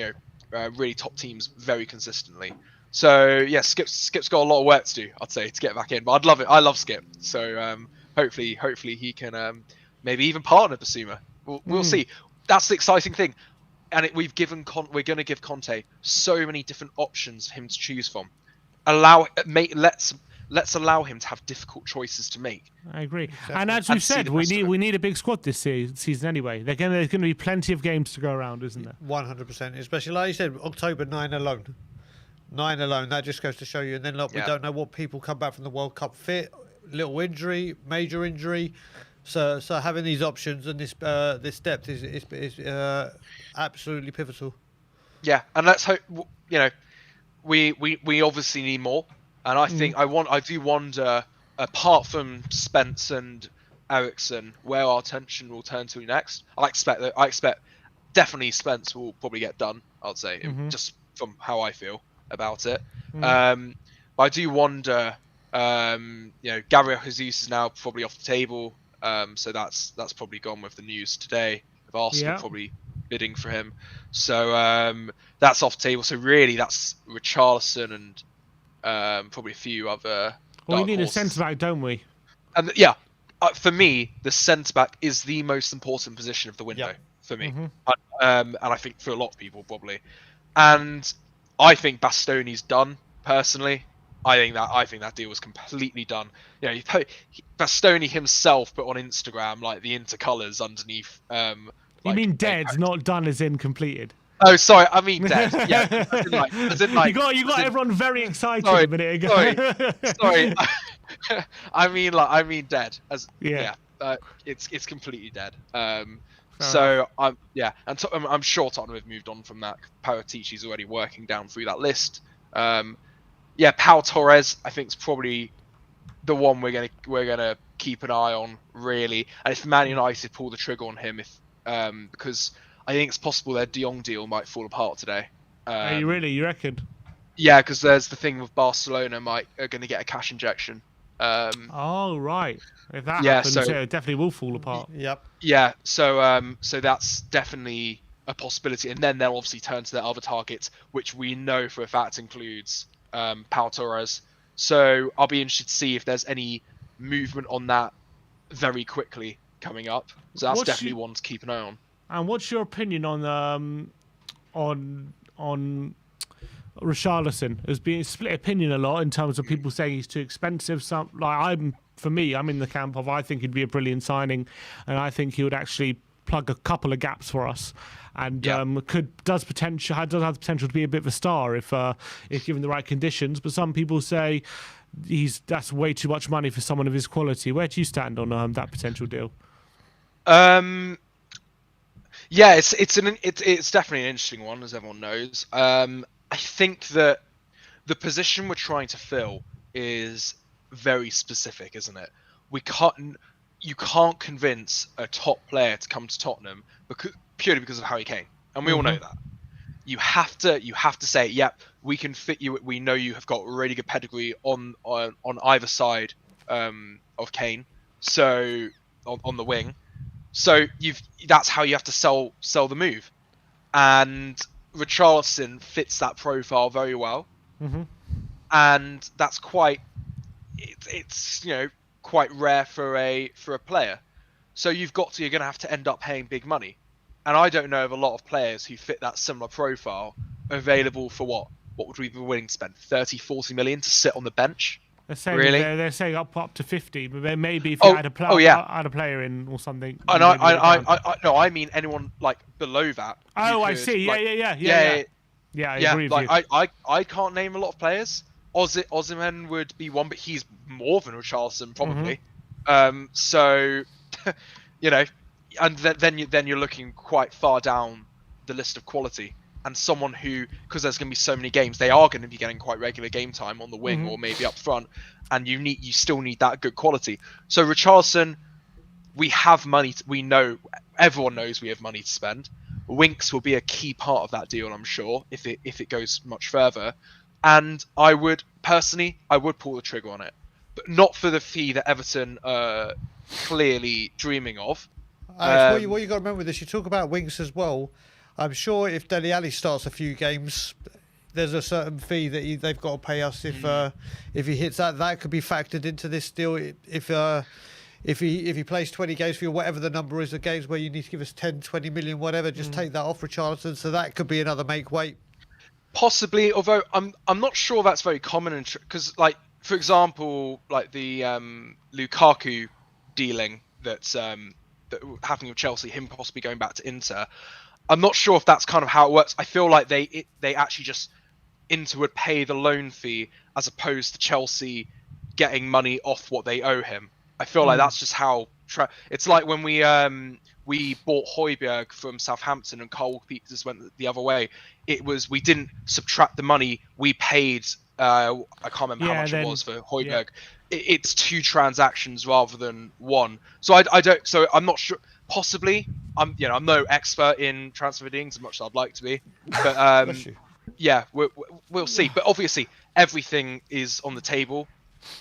really top teams very consistently. So yeah, Skip's got a lot of work to do, I'd say, to get back in. But I'd love it. I love Skip. So hopefully he can maybe even partner Bissouma. We'll see. That's the exciting thing. And we're going to give Conte so many different options for him to choose from. Let's allow him to have difficult choices to make. I agree. Definitely. And as we've said, we need a big squad this season anyway. There's going to be plenty of games to go around, isn't there? 100%. Especially, like you said, October 9 alone. That just goes to show you. And then we don't know what people come back from the World Cup fit. little injury, major injury. So having these options and this depth is absolutely pivotal. Yeah, and let's hope. We obviously need more, and I do wonder, apart from Spence and Ericsson, where our attention will turn to next. I expect definitely Spence will probably get done. I'd say just from how I feel about it. But I do wonder. Gabriel Jesus is now probably off the table. So that's probably gone with the news today of Arsenal probably bidding for him. So that's off the table. So really, that's Richarlison and probably a few other. Well, we need a centre back, don't we? And for me, the centre back is the most important position of the window for me, and I think for a lot of people probably. And I think Bastoni's done personally. I think that deal was completely done. Bastoni himself put on Instagram like the intercolours underneath. You mean dead, not done as in completed? Oh, sorry, I mean dead. Yeah, as in you got everyone very excited a minute ago. Sorry. I mean dead. It's completely dead. So I'm sure Tottenham have moved on from that. Paratici's already working down through that list. Pau Torres, I think, is probably the one we're gonna keep an eye on, really. And if Man United pull the trigger on him, because I think it's possible their De Jong deal might fall apart today. You reckon? Yeah, because there's the thing with Barcelona are going to get a cash injection. Oh right, if that happens, it definitely will fall apart. Yep. Yeah, so that's definitely a possibility, and then they'll obviously turn to their other targets, which we know for a fact includes Pau Torres. So I'll be interested to see if there's any movement on that very quickly coming up. So that's definitely one to keep an eye on. And what's your opinion on Richarlison? There's been a split opinion a lot in terms of people saying he's too expensive. I'm in the camp of I think he'd be a brilliant signing, and I think he would actually plug a couple of gaps for us, and does have the potential to be a bit of a star if given the right conditions. But some people say that's way too much money for someone of his quality. Where do you stand on that potential deal? It's definitely an interesting one, as everyone knows. I think that the position we're trying to fill is very specific, isn't it? You can't convince a top player to come to Tottenham purely because of Harry Kane, and we all know that. You have to say, yep, we can fit you. We know you have got really good pedigree on either side of Kane, so on the wing. So that's how you have to sell the move, and Richarlison fits that profile very well, and that's quite rare for a player. So you're going to have to end up paying big money, and I don't know of a lot of players who fit that similar profile available for what would we be willing to spend 30-40 million to sit on the bench. They're saying up to 50, but maybe if you had a player in or something. And I mean anyone like below that. Oh, I see. Yeah, I agree with you. I can't name a lot of players. Osimhen would be one, but he's more than Richarlison probably. So, and then you're looking quite far down the list of quality. And someone who, because there's going to be so many games, they are going to be getting quite regular game time on the wing or maybe up front, and you still need that good quality. So Richarlison, we have money. Everyone knows we have money to spend. Winks will be a key part of that deal, I'm sure, if it goes much further. And I would pull the trigger on it, but not for the fee that Everton are clearly dreaming of. What you got to remember with this, you talk about Winks as well. I'm sure if Dele Alli starts a few games, there's a certain fee that they've got to pay us if he hits that. That could be factored into this deal. If he plays 20 games for you, whatever the number is of games where you need to give us 10, 20 million, whatever, just take that off Richarlison. So that could be another make weight. Possibly, although I'm not sure that's very common because, like, for example, like the Lukaku dealing that's happening with Chelsea, him possibly going back to Inter. I'm not sure if that's kind of how it works. I feel like they actually just Inter would pay the loan fee as opposed to Chelsea getting money off what they owe him. I feel like that's just how it's like when we bought Højbjerg from Southampton and Cole just went the other way. It was, we didn't subtract the money we paid. I can't remember how much it was for Højbjerg. It's 2 transactions rather than 1. So I don't. So I'm not sure. Possibly, I'm no expert in transfer dealings as much as I'd like to be. But yeah, we'll see. But obviously, everything is on the table.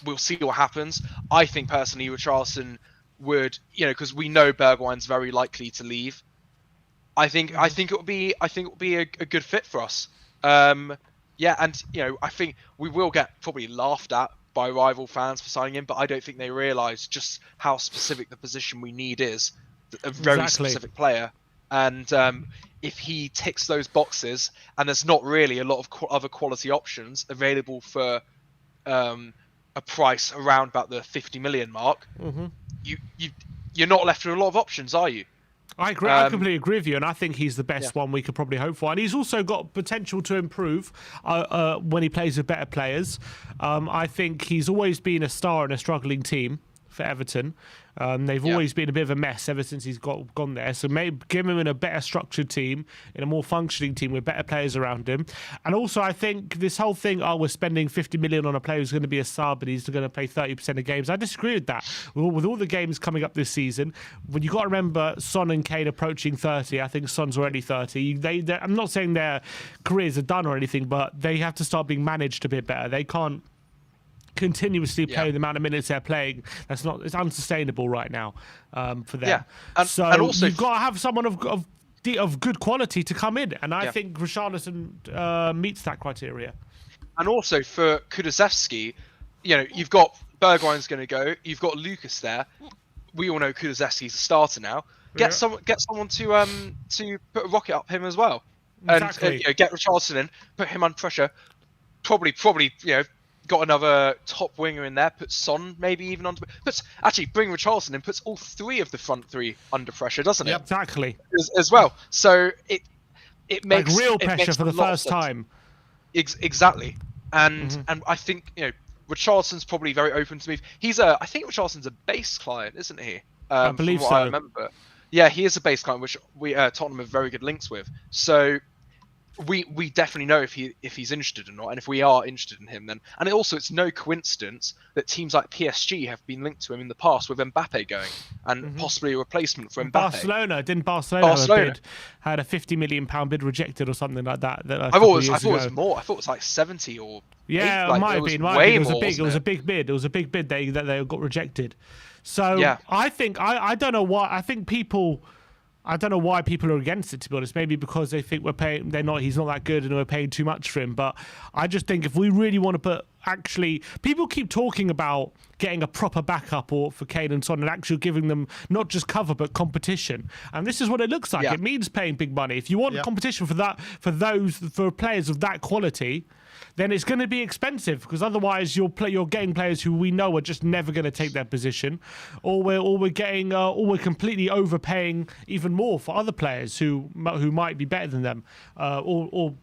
We'll see what happens. I think personally, Richarlison would, because we know Bergwijn's very likely to leave. I think it would be a good fit for us. Yeah, and I think we will get probably laughed at by rival fans for signing him, but I don't think they realise just how specific the position we need is. A very specific player, and if he ticks those boxes, and there's not really a lot of other quality options available for a price around about the 50 million mark, you're not left with a lot of options, are you? I agree. I completely agree with you, and I think he's the best one we could probably hope for. And he's also got potential to improve when he plays with better players. I think he's always been a star in a struggling team for Everton. They've always been a bit of a mess ever since he's gone there. So maybe give him in a better structured team, in a more functioning team with better players around him. And also, I think this whole thing, we're spending 50 million on a player who's going to be a sub and he's going to play 30% of games. I disagree with that. With all the games coming up this season, when you got to remember Son and Kane approaching 30, I think Son's already 30. I'm not saying their careers are done or anything, but they have to start being managed a bit better. They can't continuously play the amount of minutes they're playing. It's unsustainable right now for them. And also you've got to have someone of good quality to come in, and I think Richarlison meets that criteria. And also for Kulusevski, you've got Bergwijn's going to go. You've got Lucas there. We all know Kulusevski's a starter now. Get someone to put a rocket up him as well, and get Richarlison in, put him under pressure. Probably got another top winger in there, put Son maybe even under, bring Richarlison in, puts all 3 of the front 3 under pressure, doesn't it? Exactly. As well. So it makes like real pressure for the first time. Exactly. And I think Richarlison's probably very open to move. I think Richarlison's a base client, isn't he? I believe so. I remember. Yeah, he is a base client, which we Tottenham have very good links with. So we definitely know if he's interested or not, and if we are interested in him, then. And it's no coincidence that teams like PSG have been linked to him in the past, with Mbappe going and possibly a replacement for Mbappe. Barcelona have a bid, had a £50 million bid rejected or something like that. I thought it was more. I thought it was like 70 or. Yeah, it might have been. It was a big bid. It was a big bid that they got rejected. So I think I don't know why. I don't know why people are against it, to be honest. Maybe because they think he's not that good and we're paying too much for him. But I just think if we really want to people keep talking about getting a proper backup for Kane and Son and actually giving them not just cover but competition. And this is what it looks like. It means paying big money. If you want competition for players of that quality, then it's going to be expensive, because otherwise you're getting players who we know are just never going to take their position, or we're completely overpaying even more for other players who might be better than them, or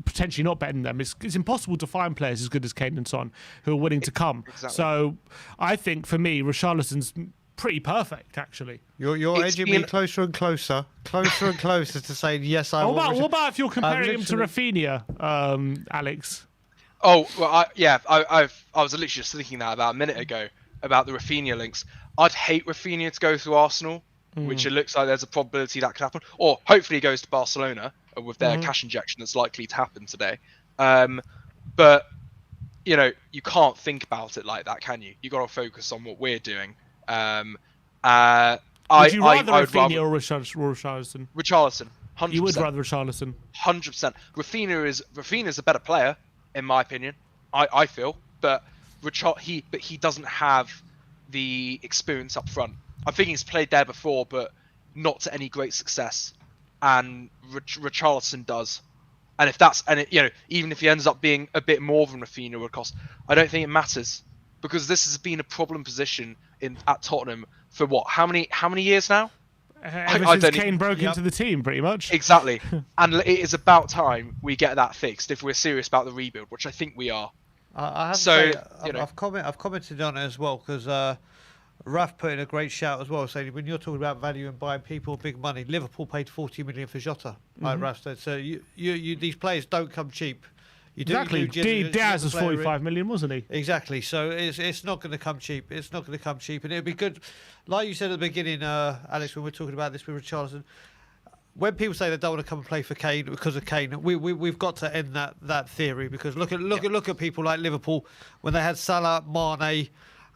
potentially not better than them. It's impossible to find players as good as Kane and Son who are willing to come. Exactly. So I think for me, Richarlison's pretty perfect, actually. You're edging me closer and closer to saying yes. What about if you're comparing him to Rafinha, Alex? Oh well, I was literally just thinking that about a minute ago about the Rafinha links. I'd hate Rafinha to go through Arsenal, which it looks like there's a probability that could happen, or hopefully he goes to Barcelona with their cash injection that's likely to happen today. But you can't think about it like that, can you? You got to focus on what we're doing. Would you rather Rafinha or Richarlison? Richarlison, 100%. You would rather Richarlison? 100%. Rafinha's a better player, in my opinion. I feel, but he doesn't have the experience up front. I think he's played there before, but not to any great success. And Richarlison does. And even if he ends up being a bit more than Rafinha would cost, I don't think it matters, because this has been a problem position at Tottenham for what? How many years now? Ever since Kane broke into the team, pretty much. Exactly. And it is about time we get that fixed if we're serious about the rebuild, which I think we are. I have So, to say, you know. I've commented on it as well because Raf put in a great shout as well, saying when you're talking about value and buying people big money, Liverpool paid 40 million for Jota, like Raf said. So you these players don't come cheap. Exactly. Diaz was 45 million, wasn't he? Exactly. So it's not going to come cheap. It's not going to come cheap, and it'd be good, like you said at the beginning, Alex, when we're talking about this with Richarlison. When people say they don't want to come and play for Kane because of Kane, we've got to end that theory, because look at people like Liverpool when they had Salah, Mane,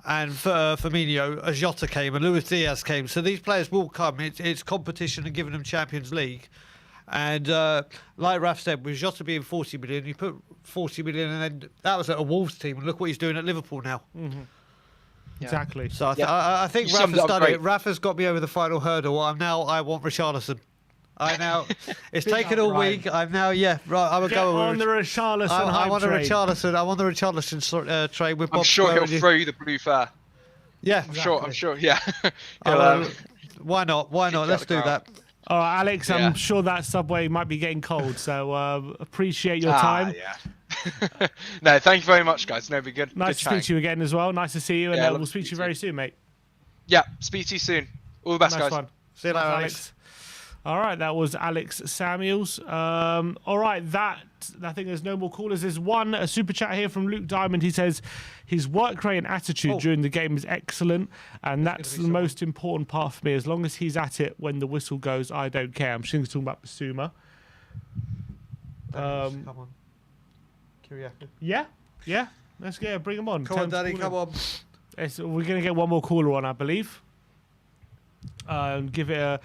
and Firmino, Jota came and Luis Diaz came. So these players will come. It's competition and giving them Champions League. And like Raf said, with Jota being 40 million, you put 40 million, and then that was at a Wolves team, and look what he's doing at Liverpool now. Yeah. Exactly. So I think Raf has done it. Raf has got me over the final hurdle. I want Richarlison. It's taken all week. I'm now, right. I'm on the Richarlison. I want the Richarlison trade with Bob. I'm sure he'll throw you the blue fur. Yeah, I'm sure. Yeah. Why not? Let's do that. All right, Alex, I'm sure that Subway might be getting cold, so appreciate your time. Yeah. No, thank you very much, guys. No, be good. Nice to speak to you again as well. Nice to see you, and we'll speak to you very soon, mate. Yeah, speak to you soon. All the best, nice guys. One. See you later, Alex. All right, that was Alex Samuels. All right, I think there's no more callers. There's a super chat here from Luke Diamond. He says his work rate and attitude during the game is excellent, and that's the most important part for me. As long as he's at it when the whistle goes, I don't care. I'm just talking about Bissouma. Come on. Kyriakou. Yeah. Let's bring him on. Come on, Daddy, come on. We're going to get one more caller on, I believe. Give it a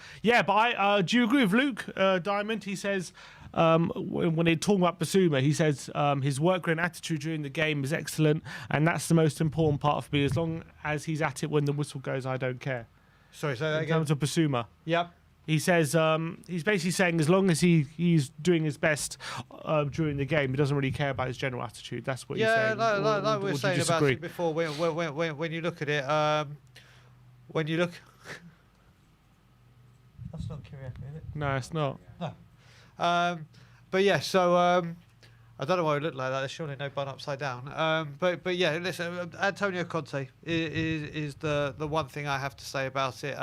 but do you agree with Luke Diamond? He says when they're talking about Bissouma, he says his work rate and attitude during the game is excellent, and that's the most important part for me. As long as he's at it when the whistle goes, I don't care. Sorry, say that again. In terms of Bissouma, yep. He says he's basically saying as long as he's doing his best during the game, he doesn't really care about his general attitude. That's what he's saying. Like we were saying about it before. When you look at it, that's not Kyriakou, is it? No, it's not. No. But yeah, so I don't know why it looked like that. There's surely no bun upside down. But yeah, listen, Antonio Conte is the one thing I have to say about it.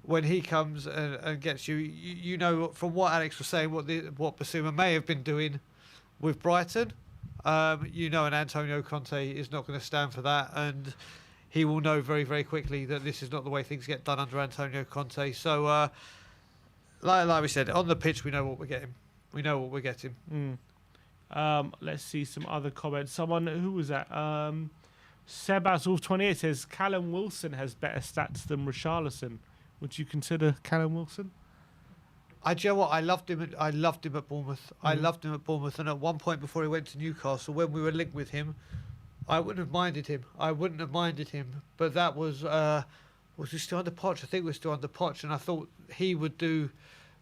When he comes and gets you know from what Alex was saying, what Bissouma may have been doing with Brighton. And Antonio Conte is not going to stand for that, and he will know very, very quickly that this is not the way things get done under Antonio Conte. So, like we said, on the pitch, we know what we're getting. We know what we're getting. Let's see some other comments. Someone, who was that? Sebas28 says, Callum Wilson has better stats than Richarlison. Would you consider Callum Wilson? Do you know what? I loved him at Bournemouth. I loved him at Bournemouth. And at one point before he went to Newcastle, when we were linked with him, I wouldn't have minded him. But that was he still under Poch? I think we're still under Poch, and I thought he would do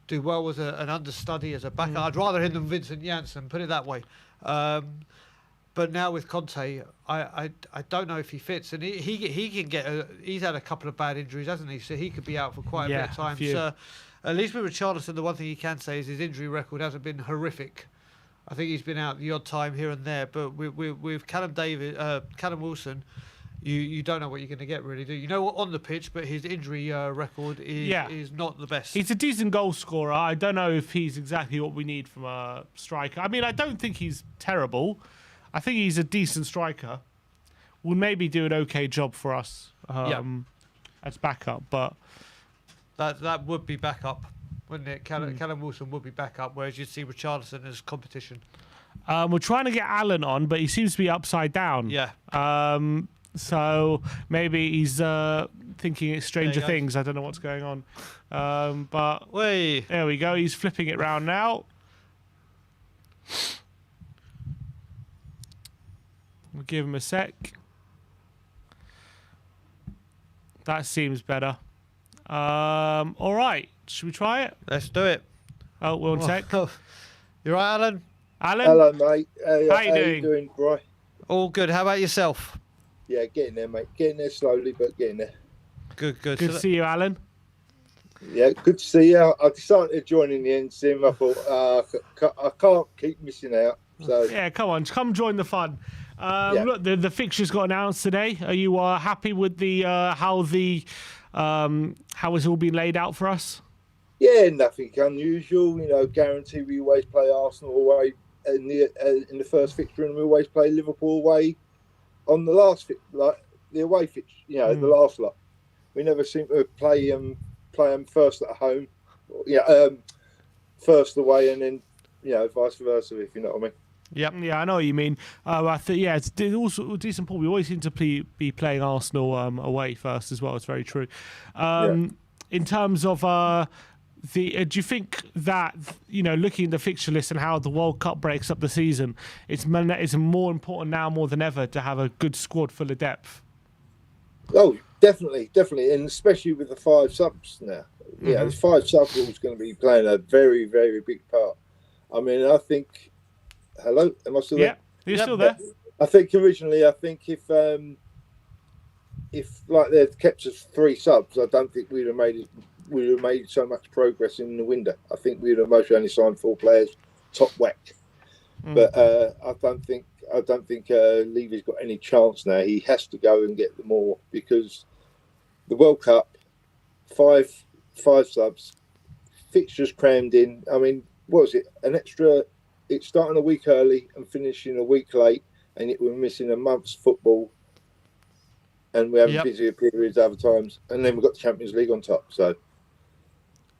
well as an understudy, as a backup. I'd rather him than Vincent Janssen, put it that way. But now with Conte, I don't know if he fits, and he can get. He's had a couple of bad injuries, hasn't he? So he could be out for quite a bit of time. So at least with Richarlison, the one thing he can say is his injury record hasn't been horrific. I think he's been out the odd time here and there, but with Callum Wilson, you don't know what you're going to get, really, do you? You know what on the pitch, but his injury record is not the best. He's a decent goal scorer. I don't know if he's exactly what we need from a striker. I mean, I don't think he's terrible. I think he's a decent striker. Will maybe do an okay job for us as backup, but that would be backup. Wouldn't it? Callum Wilson would be back up, whereas you'd see Richarlison as competition. We're trying to get Alan on, but he seems to be upside down. Yeah. So maybe he's thinking it's Stranger Things. I don't know what's going on. But there we go. He's flipping it round now. We'll give him a sec. That seems better. All right. Should we try it? Let's do it. Oh, one sec. You right, Alan? Alan? Hello, mate. How you doing, Bri? All good. How about yourself? Yeah, getting there, mate. Getting there slowly, but getting there. Good. Good to see you, Alan. Yeah, good to see you. I decided to join in the end, Sim. I thought I can't keep missing out. So Yeah, come join the fun. Yeah. Look, the fixtures got announced today. Are you happy with the how it's all been laid out for us? yeah, nothing unusual. You know, guarantee we always play Arsenal away in the first fixture, and we always play Liverpool away on the last the away fixture. You know, the last lot. We never seem to play them first at home. Yeah, first away, and then vice versa. If you know what I mean. Yep. Yeah, I know what you mean. I think it's also a decent point. We always seem to be playing Arsenal away first as well. It's very true. In terms of do you think that looking at the fixture list and how the World Cup breaks up the season, it's more important now more than ever to have a good squad full of depth? Oh, definitely, and especially with the 5 subs now. Yeah, the 5 sub rule is going to be playing a very, very big part. I mean, I think. Hello, am I still there? Yeah, you're still there. I think originally, if like they'd kept us 3 subs, I don't think we'd have made so much progress in the window. I think we'd have mostly only signed 4 players, top whack. But I don't think Levy's got any chance now. He has to go and get them all because the World Cup, 5 subs, fixtures crammed in. I mean, what was it? An extra. It's starting a week early and finishing a week late, and we're missing a month's football, and we're having busier periods other times, and then we've got the Champions League on top. So,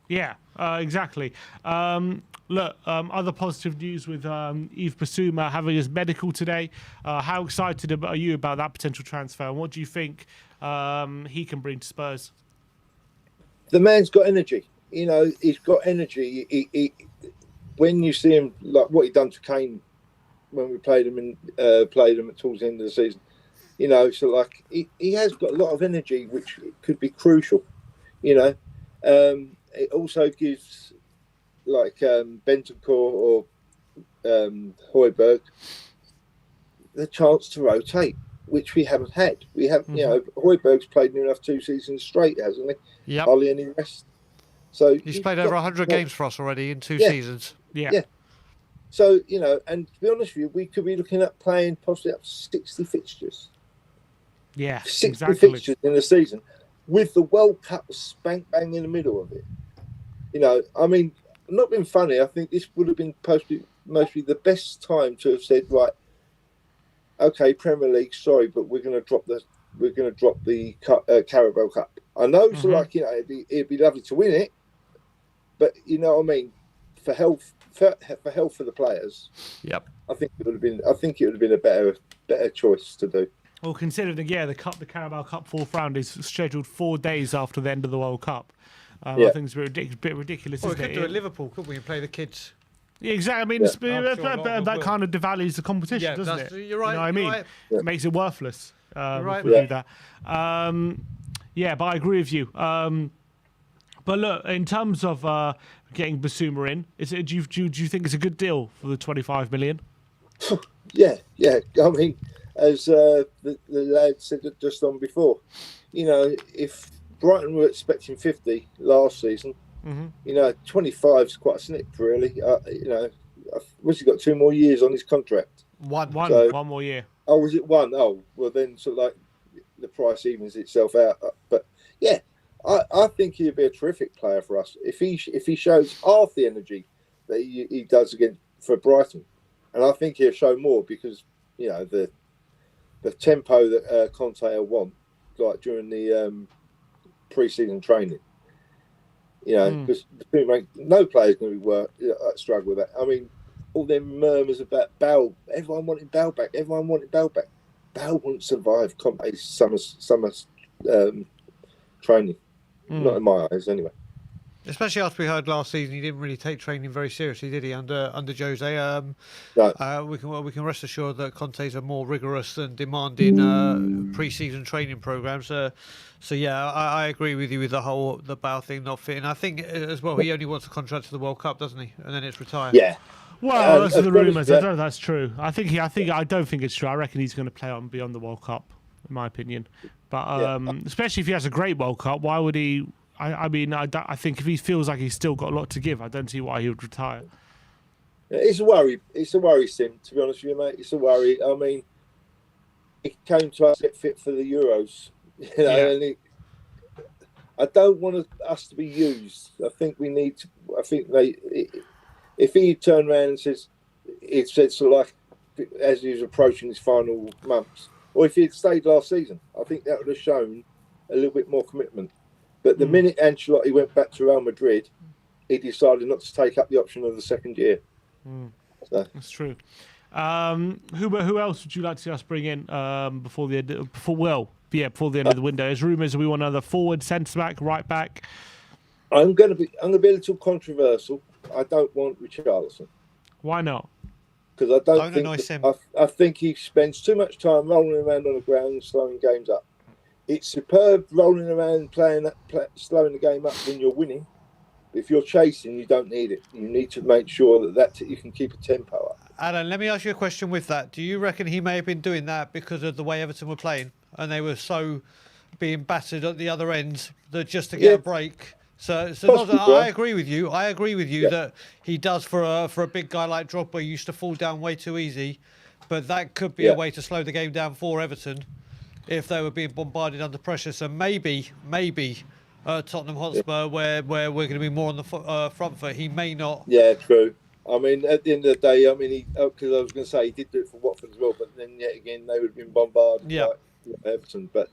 yeah, exactly. Look, other positive news with Yves Bissouma having his medical today. How excited are you about that potential transfer? And what do you think he can bring to Spurs? The man's got energy. You know, he's got energy. He when you see him, like what he done to Kane when we played him towards the end of the season, so like he has got a lot of energy, which could be crucial. It also gives like Bentancur or Højbjerg the chance to rotate, which we haven't had. We have, Højbjerg's played near enough 2 seasons straight, hasn't he? Yeah. Hardly any rest. So he's played over 100 games for us already in 2 seasons. Yeah. So, and to be honest with you, we could be looking at playing possibly up to 60 fixtures. Yeah, 60 fixtures in a season with the World Cup spank bang in the middle of it. I mean, not being funny, I think this would have been mostly the best time to have said, right, okay, Premier League, sorry, but we're going to drop the Carabao Cup. I know, so like, it'd be lovely to win it, but you know what I mean, for health for the players. Yep. I think it would have been a better choice to do. Well, considering the Carabao Cup 4th round is scheduled 4 days after the end of the World Cup. I think it's a bit ridiculous. Well, we isn't could it? do it at Liverpool, couldn't we, and play the kids? Yeah, exactly. I mean, that kind of devalues the competition, doesn't it? You're right. You know what I mean? Right. It makes it worthless. Right. If we do that. But I agree with you. But look, in terms of getting Bissouma in, do you think it's a good deal for the 25 million? Yeah. I mean, as the lad said just on before, if Brighton were expecting 50 last season, 25 is quite a snip, really. What's he got? 2 more years on his contract? One more year. Oh, was it 1? Oh, well then, so like the price evens itself out. But yeah, I think he'd be a terrific player for us if he shows half the energy that he does again for Brighton, and I think he'll show more because the tempo that Conte will want, like during the pre-season training. Because no player's going to be struggle with that. I mean, all them murmurs about Bale, everyone wanted Bale back. Bale wouldn't survive Conte's summer training. Not in my eyes, anyway. Especially after we heard last season, he didn't really take training very seriously, did he? Under Jose, No. we can rest assured that Conte's a more rigorous and demanding pre-season training program. So yeah, I agree with you with the Bale thing not fitting. I think as well, he only wants a contract to the World Cup, doesn't he? And then it's retired. Yeah. Well, those are the rumours. I don't know if that's true. I don't think it's true. I reckon he's going to play on the World Cup, in my opinion. But especially if he has a great World Cup, why would he I mean, I think if he feels like he's still got a lot to give, I don't see why he would retire. It's a worry. It's a worry, Sim, to be honest with you, mate. It's a worry. I mean, he came to us to get fit for the Euros. You know, and I don't want us to be used. I think we need to. I think if he turned around and it said sort of like as he was approaching his final months, or if he had stayed last season, I think that would have shown a little bit more commitment. But the minute Ancelotti went back to Real Madrid, he decided not to take up the option of the second year. So. That's true. Who else would you like to see us bring in before the end of the window? There's rumours we want another forward, centre back, right back. I'm going to be a little controversial. I don't want Richarlison. Why not? Because I don't think I think he spends too much time rolling around on the ground and slowing games up. It's superb rolling around, slowing the game up when you're winning. If you're chasing, you don't need it. You need to make sure that you can keep a tempo up. Alan, let me ask you a question with that. Do you reckon he may have been doing that because of the way Everton were playing and they were so being battered at the other end that just to get a break? So I agree with you. That he does for a big guy like Drogba used to fall down way too easy, but that could be a way to slow the game down for Everton if they were being bombarded under pressure. So maybe Tottenham Hotspur, where we're going to be more on the front foot, he may not. Yeah, true. I mean, at the end of the day, because I was going to say he did do it for Watford as well, but then yet again they would have been bombarded by Everton. But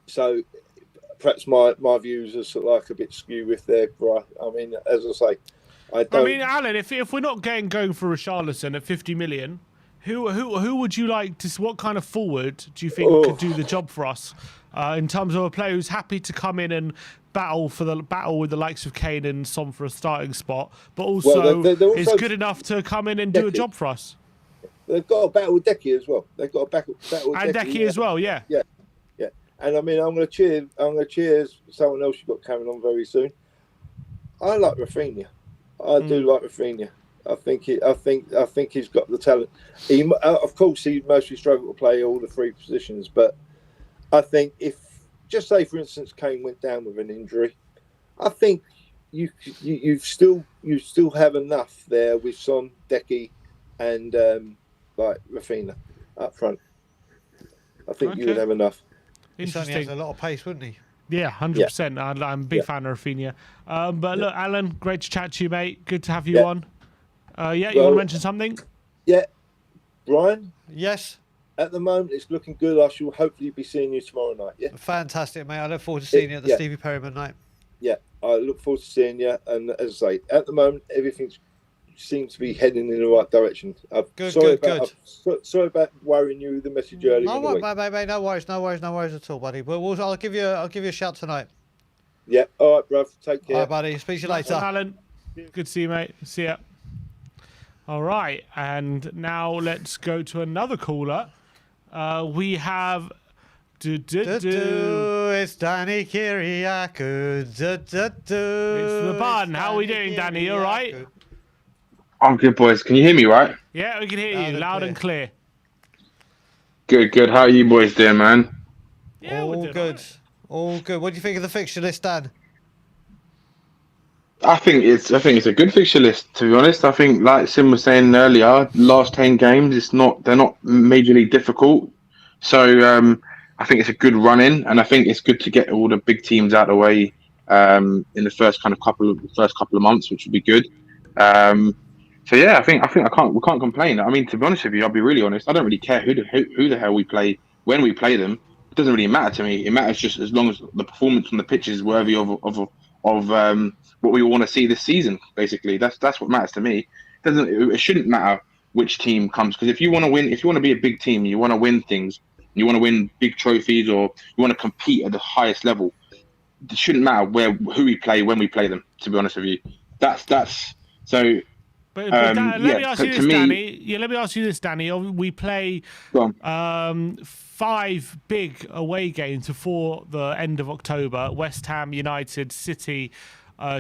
so perhaps my views are sort of like a bit skew with there. I mean, as I say, I mean, Alan, if we're not going for Richarlison at 50 million. Who would you like to? What kind of forward do you think could do the job for us in terms of a player who's happy to come in and battle with the likes of Kane and Son for a starting spot, but also, is good enough to come in and do a job for us? They've got a battle with Decky as well. They've got a battle with Decky as well. Yeah. And I mean, I'm going to cheer someone else you've got coming on very soon. I like Rafinha. I do like Rafinha. I think he's got the talent. Of course, he mostly struggled to play all the three positions, but I think if, just say for instance, Kane went down with an injury, I think you still have enough there with Son, Decky, and like Rafinha up front. I think you would have enough. He certainly has a lot of pace, wouldn't he? Yeah, 100%. I'm a big fan of Rafinha. But look, Alan, great to chat to you, mate. Good to have you on. You want to mention something? Yeah. Brian? Yes? At the moment, it's looking good. I shall hopefully be seeing you tomorrow night, yeah? Fantastic, mate. I look forward to seeing you at the Stevie Perryman night. Yeah, I look forward to seeing you. And as I say, at the moment, everything seems to be heading in the right direction. Sorry about worrying you with the message earlier. Mate, no worries at all, buddy. But I'll give you a shout tonight. Yeah, all right, bruv. Take care. All right, buddy. Speak to you later. Alan, good to see you, mate. See ya. All right, and now let's go to another caller. We have... It's Danny Kiriakou. It's the bun. How are we doing, Danny? You all right? I'm good, boys. Can you hear me, right? Yeah, we can hear you loud and clear. Good. How are you boys doing, man? Yeah, all good. All good. What do you think of the fixture list, Dan? I think it's a good fixture list, to be honest. I think, like Sim was saying earlier, last 10 games, they're not majorly difficult. So I think it's a good run in, and I think it's good to get all the big teams out of the way in the first couple of months, which would be good. So yeah, I think we can't complain. I mean, to be honest with you, I'll be really honest. I don't really care who the hell we play when we play them. It doesn't really matter to me. It matters just as long as the performance on the pitch is worthy of what we want to see this season. Basically, that's what matters to me. It shouldn't matter which team comes, because if you want to win, if you want to be a big team, you want to win things, you want to win big trophies, or you want to compete at the highest level, it shouldn't matter who we play when we play them. To be honest with you, that's so. But let me ask you this, Danny. Yeah, let me ask you this, Danny. We play 5 big away games before the end of October: West Ham, United, City,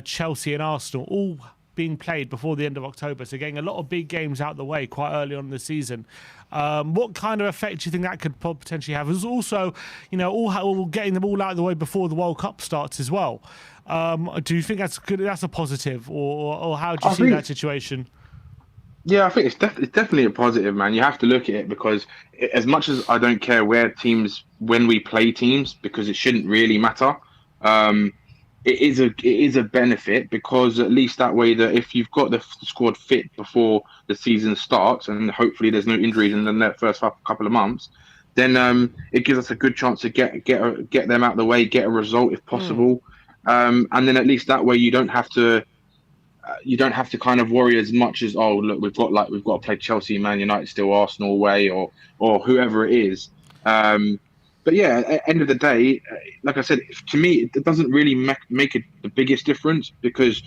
Chelsea, and Arsenal. All being played before the end of October, so getting a lot of big games out the way quite early on in the season. What kind of effect do you think that could potentially have? Is also, all getting them all out of the way before the World Cup starts as well. Do you think that's good? That's a positive, or how do you see that situation? Yeah, I think it's definitely a positive, man. You have to look at it because as much as I don't care when we play teams, because it shouldn't really matter. It is a benefit because at least that way that if you've got the squad fit before the season starts and hopefully there's no injuries in the first couple of months, then it gives us a good chance to get them out of the way, get a result if possible, and then at least that way you don't have to kind of worry as much as, oh look, we've got to play Chelsea, Man United, still Arsenal away, or whoever it is. But yeah, at the end of the day, like I said, to me, it doesn't really make the biggest difference because,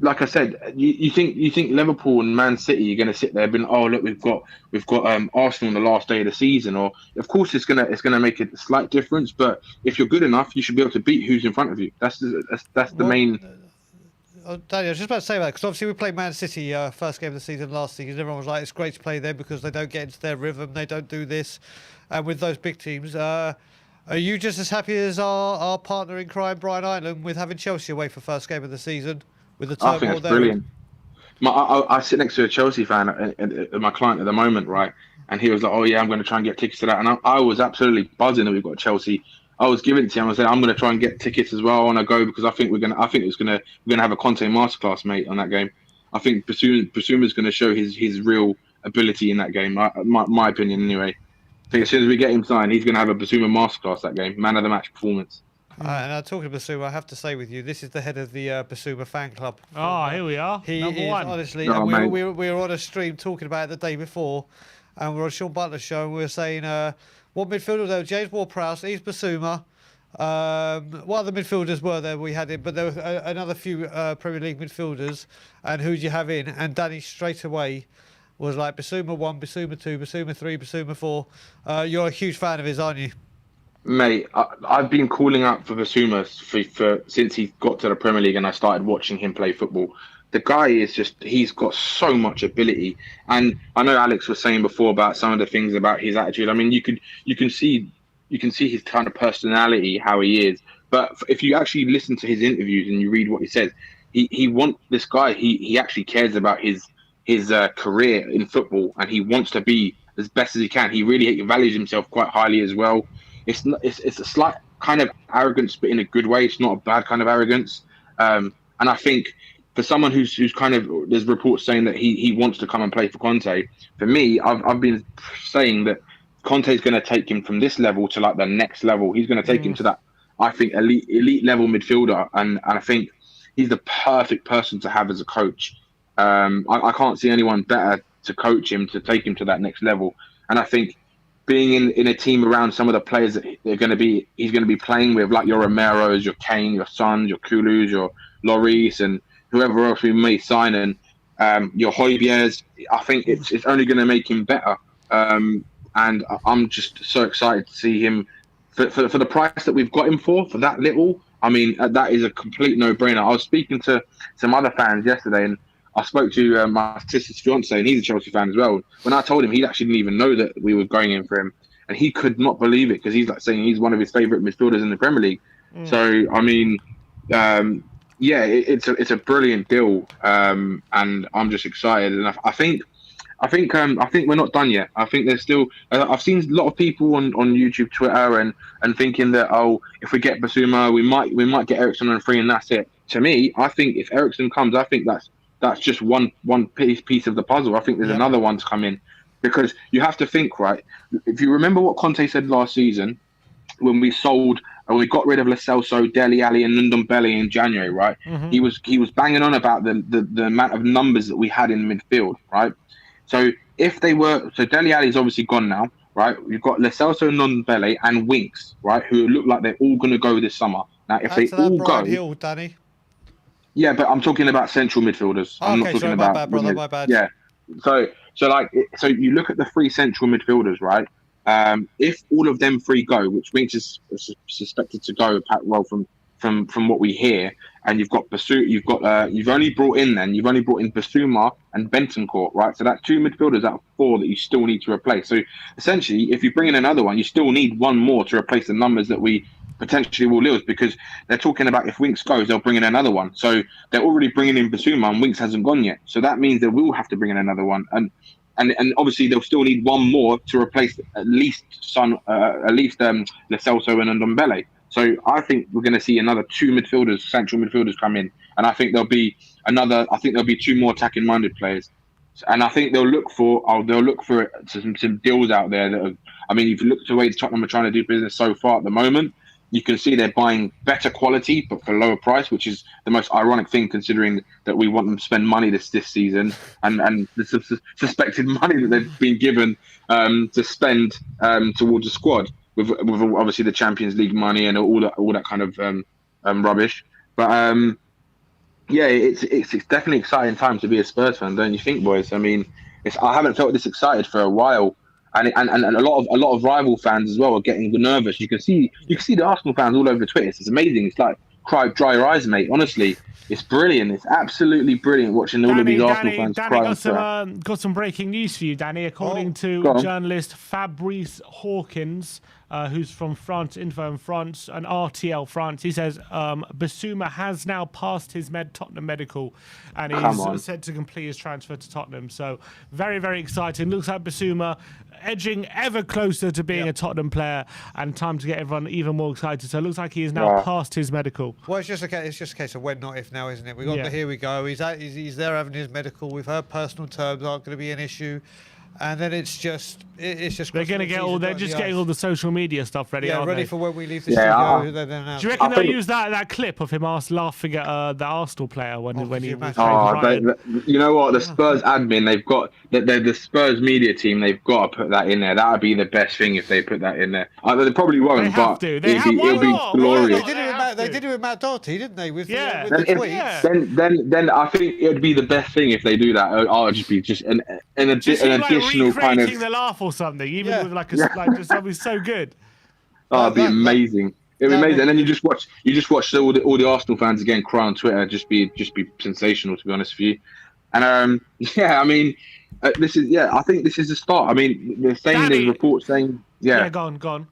like I said, you think Liverpool and Man City are going to sit there being, oh look, we've got Arsenal on the last day of the season, or of course it's gonna make a slight difference, but if you're good enough, you should be able to beat who's in front of you. That's the main. Danny, I was just about to say that because obviously we played Man City first game of the season last season. Everyone was like, it's great to play them because they don't get into their rhythm, they don't do this. And with those big teams, are you just as happy as our partner in crime, Brian Ireland, with having Chelsea away for first game of the season with the turmoil? I think that's brilliant. I sit next to a Chelsea fan, my client at the moment, right? And he was like, "Oh yeah, I'm going to try and get tickets to that." And I was absolutely buzzing that we've got Chelsea. I was giving it to him. I said, "I'm going to try and get tickets as well when I go because I think we're going to have a Conte masterclass, mate, on that game. I think Bissouma's going to show his real ability in that game. My opinion, anyway. I think as soon as we get him signed, he's going to have a Bissouma masterclass that game, man of the match performance." And talking to Bissouma, I have to say with you, this is the head of the Bissouma fan club. Here we are. He Number is one. Honestly, Oh, and we were on a stream talking about it the day before, and we were on Sean Butler's show, and we were saying, what midfielder there? James Ward-Prowse, he's Bissouma. What other midfielders were there? We had it, but there were another few Premier League midfielders, and who'd you have in? And Danny straight away was like Bissouma 1, Bissouma 2, Bissouma 3, Bissouma 4. You're a huge fan of his, aren't you? Mate, I've been calling out for Bissouma since he got to the Premier League and I started watching him play football. The guy is he's got so much ability. And I know Alex was saying before about some of the things about his attitude. I mean, you can see his kind of personality, how he is. But if you actually listen to his interviews and you read what he says, he wants this guy, he actually cares about his career in football and he wants to be as best as he can. He really values himself quite highly as well. It's a slight kind of arrogance, but in a good way. It's not a bad kind of arrogance. And I think for someone who's kind of, there's reports saying that he wants to come and play for Conte. For me, I've been saying that Conte's going to take him from this level to like the next level. He's going to take him to that, I think, elite level midfielder. And I think he's the perfect person to have as a coach. I can't see anyone better to coach him, to take him to that next level. And I think being in a team around some of the players that he's going to be playing with, like your Romeros, your Kane, your Sons, your Kulus, your Lloris, and whoever else we may sign, and your Højbjergs, I think it's only going to make him better. And I'm just so excited to see him for the price that we've got him for that little. I mean, that is a complete no-brainer. I was speaking to some other fans yesterday, and I spoke to my sister's fiance, and he's a Chelsea fan as well. When I told him, he actually didn't even know that we were going in for him, and he could not believe it because he's like saying he's one of his favourite midfielders in the Premier League. So I mean, yeah, it's a brilliant deal, and I'm just excited. And I think we're not done yet. I think there's still. I've seen a lot of people on YouTube, Twitter, and thinking that, oh, if we get Bissouma, we might get Eriksen on free, and that's it. To me, I think if Eriksen comes, I think that's just one piece of the puzzle. I think there's another one to come in, because you have to think, right? If you remember what Conte said last season, when we got rid of Lo Celso, Dele Alli, and Ndombele in January, right? He was banging on about the amount of numbers that we had in midfield, right? So Dele Alli's obviously gone now, right? We've got Lo Celso, Ndombele, and Winks, right? Who look like they're all going to go this summer. Now, if they all go, Hill, Danny. Yeah, but I'm talking about central midfielders. I'm not talking about. My bad, brother. My bad. Yeah. So you look at the three central midfielders, right? If all of them three go, which Winks is suspected to go, well, from from what we hear. And you've got you've only brought in Bissouma and Bentancur, right? So that's 2 midfielders out of 4 that you still need to replace. So essentially, if you bring in another one, you still need one more to replace the numbers that we potentially will lose, because they're talking about if Winks goes, they'll bring in another one. So they're already bringing in Bissouma and Winks hasn't gone yet. So that means they will have to bring in another one. And obviously they'll still need one more to replace at least Lo Celso and Ndombele. So I think we're going to see another 2 midfielders, central midfielders come in, and I think there'll be 2 more attacking-minded players, and I think they'll look for some deals out there that if you look at the way Tottenham are trying to do business so far at the moment, you can see they're buying better quality but for lower price, which is the most ironic thing considering that we want them to spend money this season and the suspected money that they've been given to spend towards the squad. With obviously the Champions League money and all that kind of rubbish, but it's definitely exciting time to be a Spurs fan, don't you think, boys? I mean, I haven't felt this excited for a while, and a lot of rival fans as well are getting nervous. You can see the Arsenal fans all over Twitter. It's amazing. It's like dry your eyes, mate. Honestly, it's brilliant. It's absolutely brilliant watching all of these Arsenal fans cry. Danny, got some breaking news for you, Danny. According to journalist Fabrice Hawkins, who's from France, Info in France, and RTL France, he says Bissouma has now passed his Tottenham medical, and he's set to complete his transfer to Tottenham. So very, very exciting. Looks like Bissouma edging ever closer to being a Tottenham player, and time to get everyone even more excited. So it looks like he is now past his medical. Well, it's just a case of when, not if now, isn't it? We got the here we go. He's there having his medical. We've heard personal terms aren't going to be an issue. And then it's just they're going to get getting all the social media stuff ready. Yeah, ready they? For when we leave the studio. Do you reckon they'll use that clip of him laughing at the Arsenal player when he was you know what, the Spurs admin, they've got the Spurs media team, they've got to put that in there. That would be the best thing if they put that in there. They probably won't, but it'll be glorious. They did it with Matt Doherty, didn't they? With the tweets. Then I think it'd be the best thing if they do that. It'd just be an additional kind of the laugh or something, even with like that'd be so good. Oh, it'd be amazing. It'd be amazing. And then you just watch all the Arsenal fans again cry on Twitter. Just be sensational, to be honest with you. And I think this is the start. I mean, they're saying there's reports saying go on.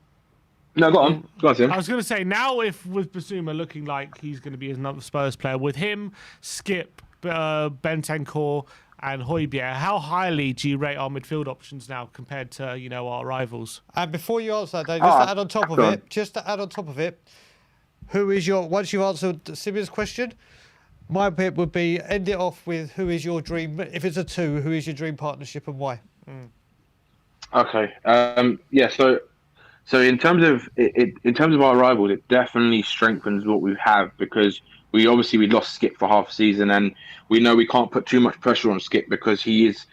No, go on, Tim. I was going to say, now if with Bissouma looking like he's going to be another Spurs player, with him, Skip, Bentancur and Højbjerg, how highly do you rate our midfield options now compared to our rivals? And before you answer that, Dave, just to add on top of it, who is your, once you've answered Simeon's question, my bit would be end it off with who is your dream, if it's a 2, who is your dream partnership and why? Okay. So in terms of our rivals, it definitely strengthens what we have, because we lost Skip for half a season, and we know we can't put too much pressure on Skip because he is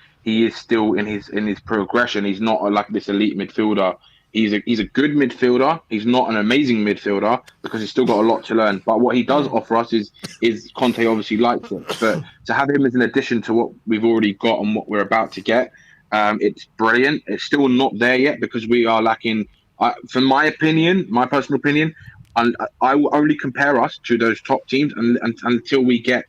still in his progression. He's not like this elite midfielder. He's a good midfielder. He's not an amazing midfielder because he's still got a lot to learn. But what he does offer us is Conte obviously likes it. But to have him as an addition to what we've already got and what we're about to get, it's brilliant. It's still not there yet because we are lacking. For my personal opinion, I will only compare us to those top teams until we get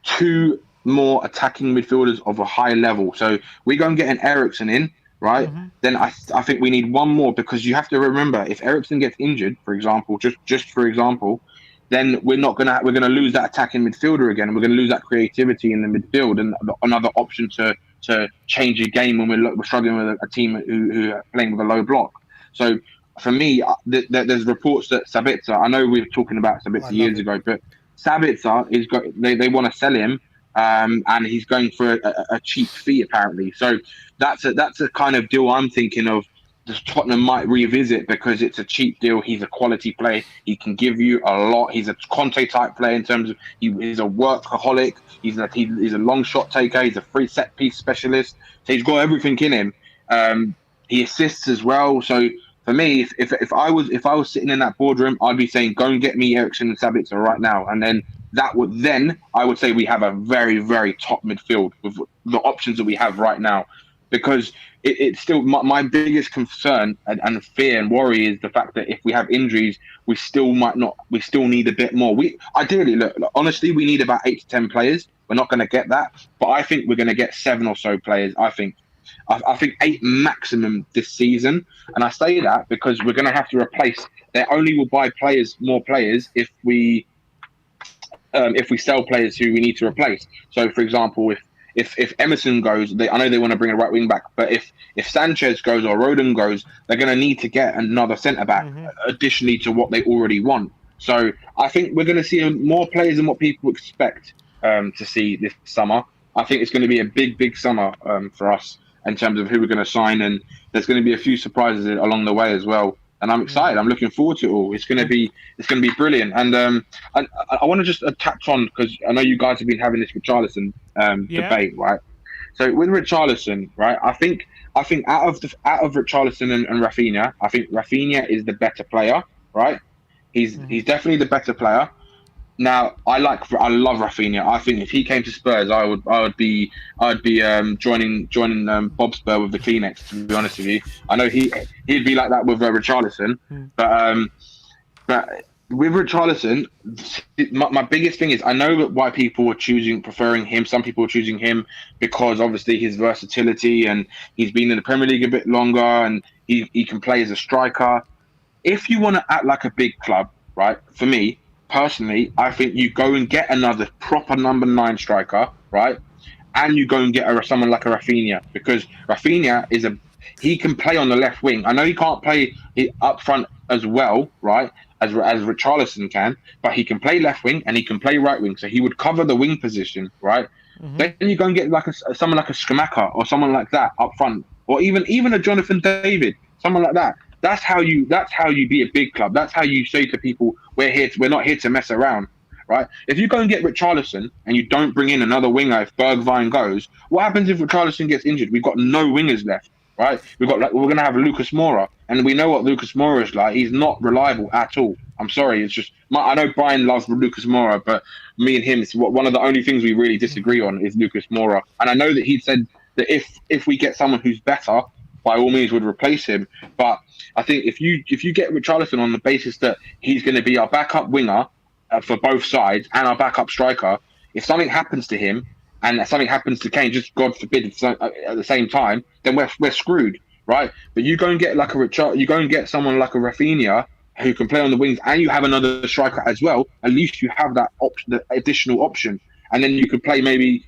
2 more attacking midfielders of a high level. So we go and get an Eriksen in, right? Mm-hmm. Then I think we need one more, because you have to remember, if Eriksen gets injured, for example, just for example, then we're gonna lose that attacking midfielder again, and we're gonna lose that creativity in the midfield and another option to change a game when we're struggling with a team who are playing with a low block. So for me, there's reports that Sabitzer, I know we were talking about Sabitzer years ago, but Sabitzer they want to sell him, and he's going for a cheap fee apparently. So that's a kind of deal I'm thinking of. Tottenham might revisit because it's a cheap deal. He's a quality player. He can give you a lot. He's a Conte type player in terms of he's a workaholic. He's a long shot taker. He's a free set piece specialist. So he's got everything in him. He assists as well. So for me, if I was sitting in that boardroom, I'd be saying, go and get me Eriksen and Sabitzer right now. And then I would say we have a very, very top midfield with the options that we have right now. because it's still my biggest concern and fear and worry is the fact that if we have injuries, we still need a bit more. We ideally, look, honestly, we need about 8 to 10 players. We're not going to get that, but I think we're going to get 7 or so players. I think 8 maximum this season, and I say that because we're going to have to replace. They only will buy more players if we sell players who we need to replace. So, for example, if Emerson goes, I know they want to bring a right wing back, but if Sanchez goes or Rodon goes, they're going to need to get another centre back additionally to what they already want. So I think we're going to see more players than what people expect to see this summer. I think it's going to be a big summer for us in terms of who we're going to sign, and there's going to be a few surprises along the way as well. And I'm excited. I'm looking forward to it all. It's going to be brilliant. And I want to just touch on, because I know you guys have been having this Richarlison debate, right? So with Richarlison, right? I think out of Richarlison and Rafinha, I think Rafinha is the better player, right? He's definitely the better player. Now, I love Rafinha. I think if he came to Spurs, I would be joining Bob Spur with the Kleenex. To be honest with you, I know he'd be like that with Richarlison, but with Richarlison, my biggest thing is I know why people were preferring him. Some people were choosing him because obviously his versatility, and he's been in the Premier League a bit longer, and he can play as a striker. If you want to act like a big club, right? For me personally, I think you go and get another proper number 9 striker, right? And you go and get someone like a Rafinha, because Rafinha he can play on the left wing. I know he can't play up front as well, right, as Richarlison can, but he can play left wing and he can play right wing, so he would cover the wing position, right? Then you go and get like someone like a Skamaka or someone like that up front, or even a Jonathan David, someone like that. That's how you be a big club. That's how you say to people, we're not here to mess around, right? If you go and get Richarlison and you don't bring in another winger if Bergwijn goes, what happens if Richarlison gets injured? We've got no wingers left, right? We're going to have Lucas Moura, and we know what Lucas Moura is like. He's not reliable at all. I'm sorry. It's just I know Brian loves Lucas Moura, but me and him, it's one of the only things we really disagree on is Lucas Moura. And I know that he said that if we get someone who's better, by all means would replace him. But I think if you get Richarlison on the basis that he's going to be our backup winger for both sides and our backup striker, if something happens to him and something happens to Kane, just God forbid at the same time, then we're screwed, right? But you go and get you go and get someone like a Rafinha who can play on the wings, and you have another striker as well. At least you have that the additional option, and then you could play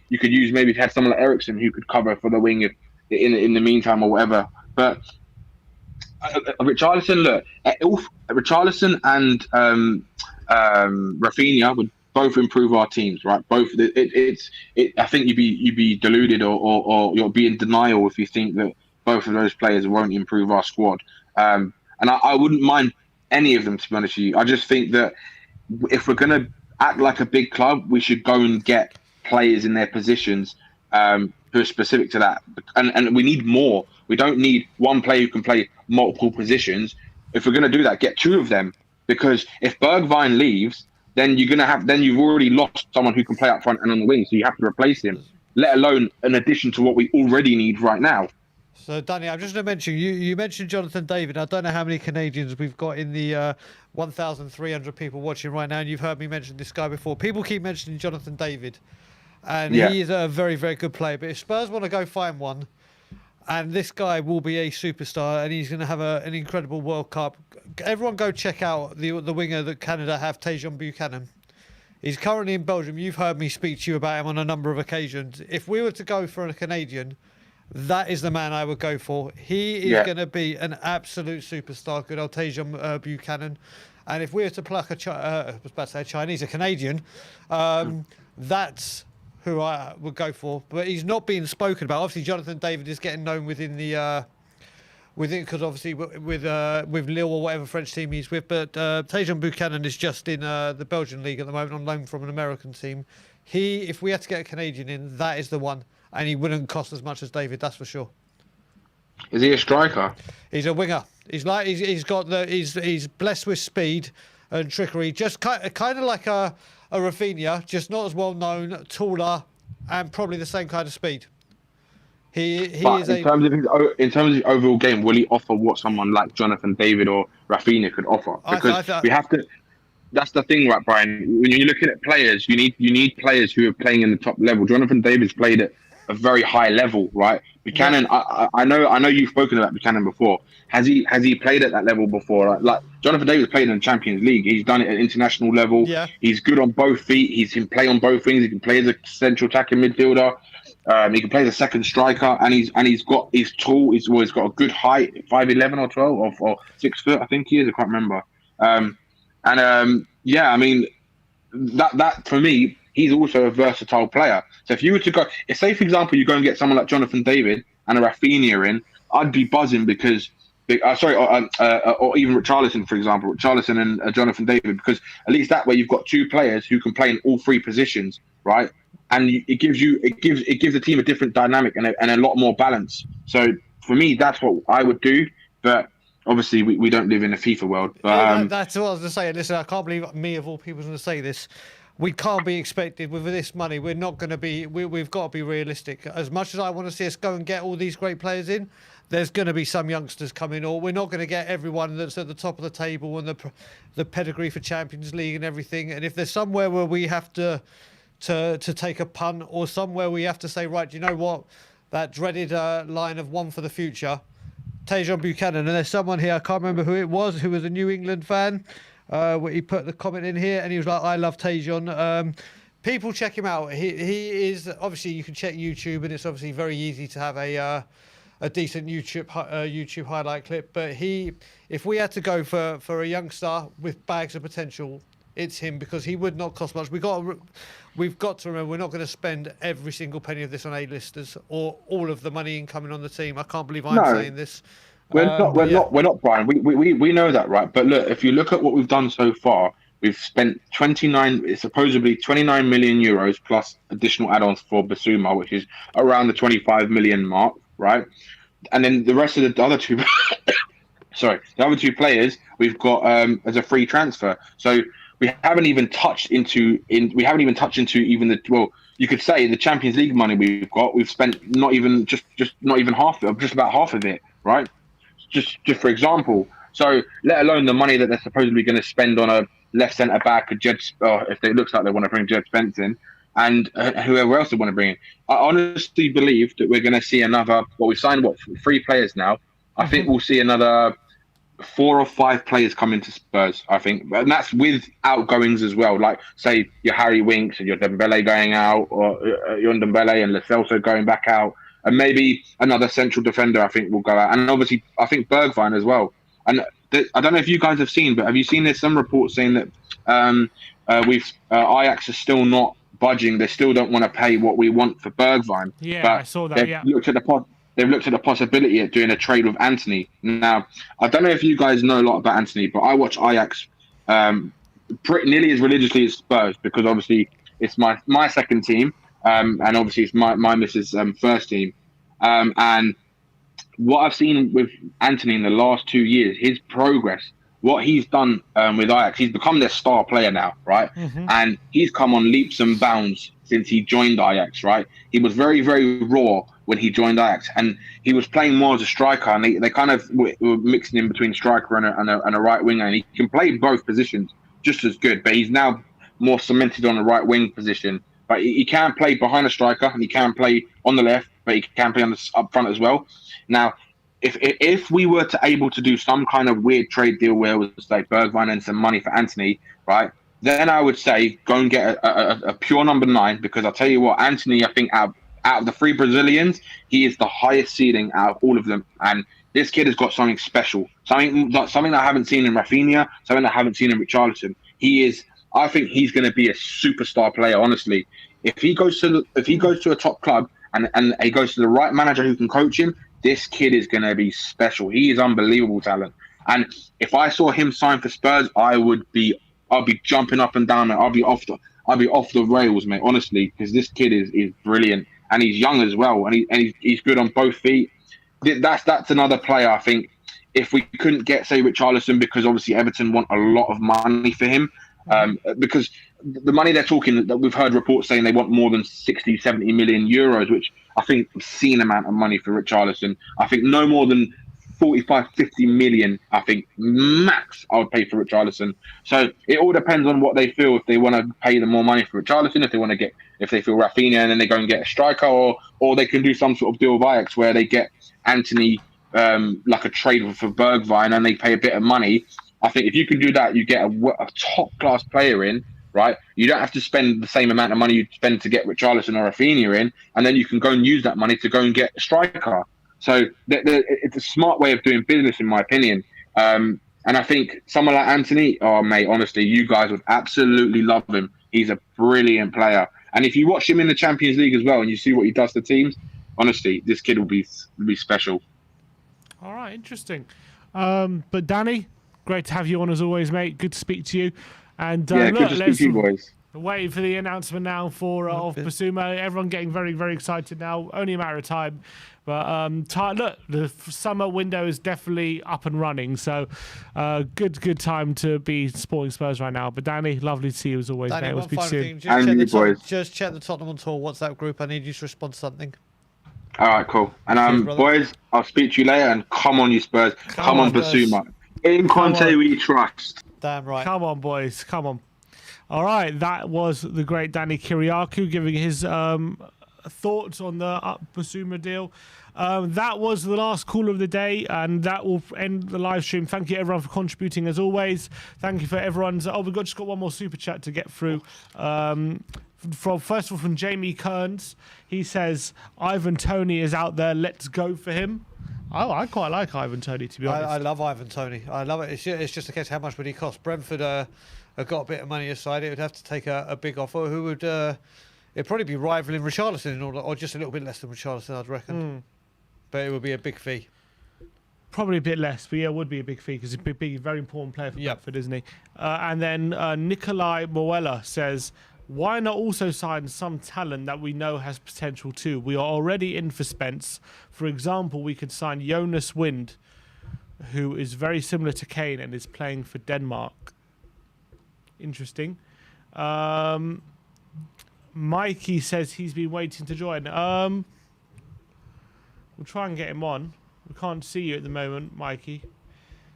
you could have someone like Eriksen who could cover for the wing in the meantime or whatever. But Richarlison, look, Richarlison and Rafinha would both improve our teams, right? Both. I think you'd be deluded or you'll be in denial if you think that both of those players won't improve our squad. And I wouldn't mind any of them, to be honest with you. I just think that if we're going to act like a big club, we should go and get players in their positions who are specific to that, and we need more. We don't need one player who can play multiple positions. If we're going to do that, get 2 of them, because if Bergwijn leaves, then you've already lost someone who can play up front and on the wing, so you have to replace him, let alone an addition to what we already need right now. So, Danny, I'm just going to mention, you mentioned Jonathan David. I don't know how many Canadians we've got in the 1,300 people watching right now, and you've heard me mention this guy before. People keep mentioning Jonathan David, and he is a very, very good player. But if Spurs want to go find one, and this guy will be a superstar, and he's going to have an incredible World Cup. Everyone go check out the winger that Canada have, Tajon Buchanan. He's currently in Belgium. You've heard me speak to you about him on a number of occasions. If we were to go for a Canadian, that is the man I would go for. He is going to be an absolute superstar, good old Tajon Buchanan. And if we were to pluck a Canadian, that's who I would go for. But he's not being spoken about. Obviously, Jonathan David is getting known within because obviously with Lille or whatever French team he's with. But Tajon Buchanan is just in the Belgian league at the moment on loan from an American team. If we had to get a Canadian in, that is the one. And he wouldn't cost as much as David, that's for sure. Is he a striker? He's a winger. He's blessed with speed and trickery, just kind of like a Rafinha, just not as well known, taller, and probably the same kind of speed. But is in terms of his overall game, will he offer what someone like Jonathan David or Rafinha could offer? Because we have to. That's the thing, right, Brian? When you're looking at players, you need players who are playing in the top level. Jonathan David's played at a very high level, right? Buchanan, I know you've spoken about Buchanan before. Has he played at that level before? Like Jonathan David's played in the Champions League. He's done it at international level. Yeah. He's good on both feet. He can play on both wings. He can play as a central attacking midfielder. He can play as a second striker, and he's tall. He's always got a good height, 5'11" or 12 or 6 foot. I think he is. I can't remember. Yeah, I mean, that for me, he's also a versatile player. So if you were to go, say for example, you go and get someone like Jonathan David and a Rafinha in, I'd be buzzing because, or even Richarlison, for example, Richarlison and Jonathan David, because at least that way you've got two players who can play in all three positions, right? And it gives the team a different dynamic and a lot more balance. So for me, that's what I would do, but. Obviously, we don't live in a FIFA world. But, that's what I was going to say. Listen, I can't believe me of all people is going to say this. We can't be expected with this money. We're not going to be. We've got to be realistic. As much as I want to see us go and get all these great players in, there's going to be some youngsters coming. Or we're not going to get everyone that's at the top of the table and the pedigree for Champions League and everything. And if there's somewhere where we have to take a punt, or somewhere we have to say, right, do you know what, that dreaded line of one for the future. Tajon Buchanan, and there's someone here, I can't remember who it was, who was a New England fan. He put the comment in here and he was like, I love Tajon. People check him out. He is, obviously you can check YouTube and it's obviously very easy to have a decent YouTube highlight clip. But if we had to go for a young star with bags of potential, it's him, because he would not cost much. We've got to remember, we're not going to spend every single penny of this on A-listers or all of the money incoming on the team. I can't believe I'm saying this. We're not, Brian. We know that, right? But look, if you look at what we've done so far, we've spent supposedly 29 million euros plus additional add-ons for Bissouma, which is around the 25 million mark, right? And then the rest of the other two, the other two players we've got as a free transfer. So we haven't even touched into even the, well, you could say the Champions League money we've got. We've spent not even half of it, just about half of it, right? Just for example. So let alone the money that they're supposedly going to spend on a left centre back, if it looks like they want to bring Jed Spence in, and whoever else they want to bring in. I honestly believe that we're going to see another. Well, we've signed 3 players now. I think we'll see another 4 or 5 players come into Spurs, I think, and that's with outgoings as well. Like, say, your Harry Winks and your Dembele going out, or your Dembele and Lo Celso going back out, and maybe another central defender, I think, will go out. And obviously, I think Bergwijn as well. And I don't know if you guys have seen, but have you seen there's some reports saying that Ajax is still not budging. They still don't want to pay what we want for Bergwijn. Yeah, but I saw that, They've looked at the possibility of doing a trade with Antony. Now, I don't know if you guys know a lot about Antony, but I watch Ajax pretty nearly as religiously as Spurs, because obviously it's my second team, and obviously it's my missus' first team. And what I've seen with Antony in the last 2 years, his progress, what he's done with Ajax, he's become their star player now, right? Mm-hmm. And he's come on leaps and bounds since he joined Ajax, right? He was very, very raw when he joined Ajax, and he was playing more as a striker, and they kind of were mixing in between striker and a right winger, and he can play both positions just as good, but he's now more cemented on the right wing position. But he can play behind a striker, and he can play on the left, but he can play up front as well. Now, if we were able to do some kind of weird trade deal where it was like Bergwijn and some money for Antony, right, then I would say go and get a pure number 9, because I'll tell you what, Antony, I think out of the 3 Brazilians, he is the highest ceiling out of all of them. And this kid has got something special, something that I haven't seen in Rafinha, something that I haven't seen in Richarlison. I think he's going to be a superstar player, honestly. If he goes to a top club and he goes to the right manager who can coach him, this kid is going to be special. He is unbelievable talent. And if I saw him sign for Spurs, I'll be jumping up and down. I'll be off the rails, mate, honestly, because this kid is brilliant, and he's young as well, and he's good on both feet. That's another player, I think. If we couldn't get, say, Richarlison, because obviously Everton want a lot of money for him, Because the money they're talking, that we've heard reports saying they want more than 60, 70 million euros, which I think obscene amount of money for Richarlison. I think no more than 45, 50 million, I think max I would pay for Richarlison. So it all depends on what they feel, if they want to pay them more money for Richarlison, if they feel Rafinha and then they go and get a striker, or they can do some sort of deal with Ajax where they get Anthony, like a trade for Bergwijn, and they pay a bit of money. I think if you can do that, you get a top class player in, right? You don't have to spend the same amount of money you'd spend to get Richarlison or Rafinha in, and then you can go and use that money to go and get a striker. So it's a smart way of doing business, in my opinion. And I think someone like Anthony, oh mate, honestly, you guys would absolutely love him. He's a brilliant player. And if you watch him in the Champions League as well, and you see what he does to teams, honestly, this kid will be special. All right, interesting. But Danny, great to have you on as always, mate. Good to speak to you. And good to speak to you, boys. Waiting for the announcement now of Bissouma. Everyone getting very, very excited now. Only a matter of time. But look, the summer window is definitely up and running. So good time to be supporting Spurs right now. But Danny, lovely to see you as always, Danny, mate. We'll speak soon. Just check the Tottenham on Tour WhatsApp group. I need you to respond to something. All right, cool. And boys, I'll speak to you later. And come on, you Spurs. Come on, Bissouma. In Conte we trust. Damn right. Come on, boys. Come on. All right, that was the great Danny Kyriakou giving his thoughts on the Bissouma deal. That was the last call of the day, and that will end the live stream. Thank you, everyone, for contributing as always. Thank you for everyone's. We've just got one more super chat to get through. First of all, from Jamie Kearns. He says, Ivan Toney is out there. Let's go for him. Oh, I quite like Ivan Toney, to be honest. I love Ivan Toney. I love it. It's just a case of how much would he cost. Brentford have got a bit of money aside. It would have to take a big offer. Who would... it'd probably be rivaling Richarlison in order, or just a little bit less than Richarlison, I'd reckon. But it would be a big fee. Probably a bit less, but yeah, it would be a big fee because he's a big, very important player for Brentford, isn't he? And then Nikolai Moella says, why not also sign some talent that we know has potential too? We are already in for Spence. For example, we could sign Jonas Wind, who is very similar to Kane and is playing for Denmark. Interesting. Mikey says he's been waiting to join. We'll try and get him on. We can't see you at the moment, Mikey.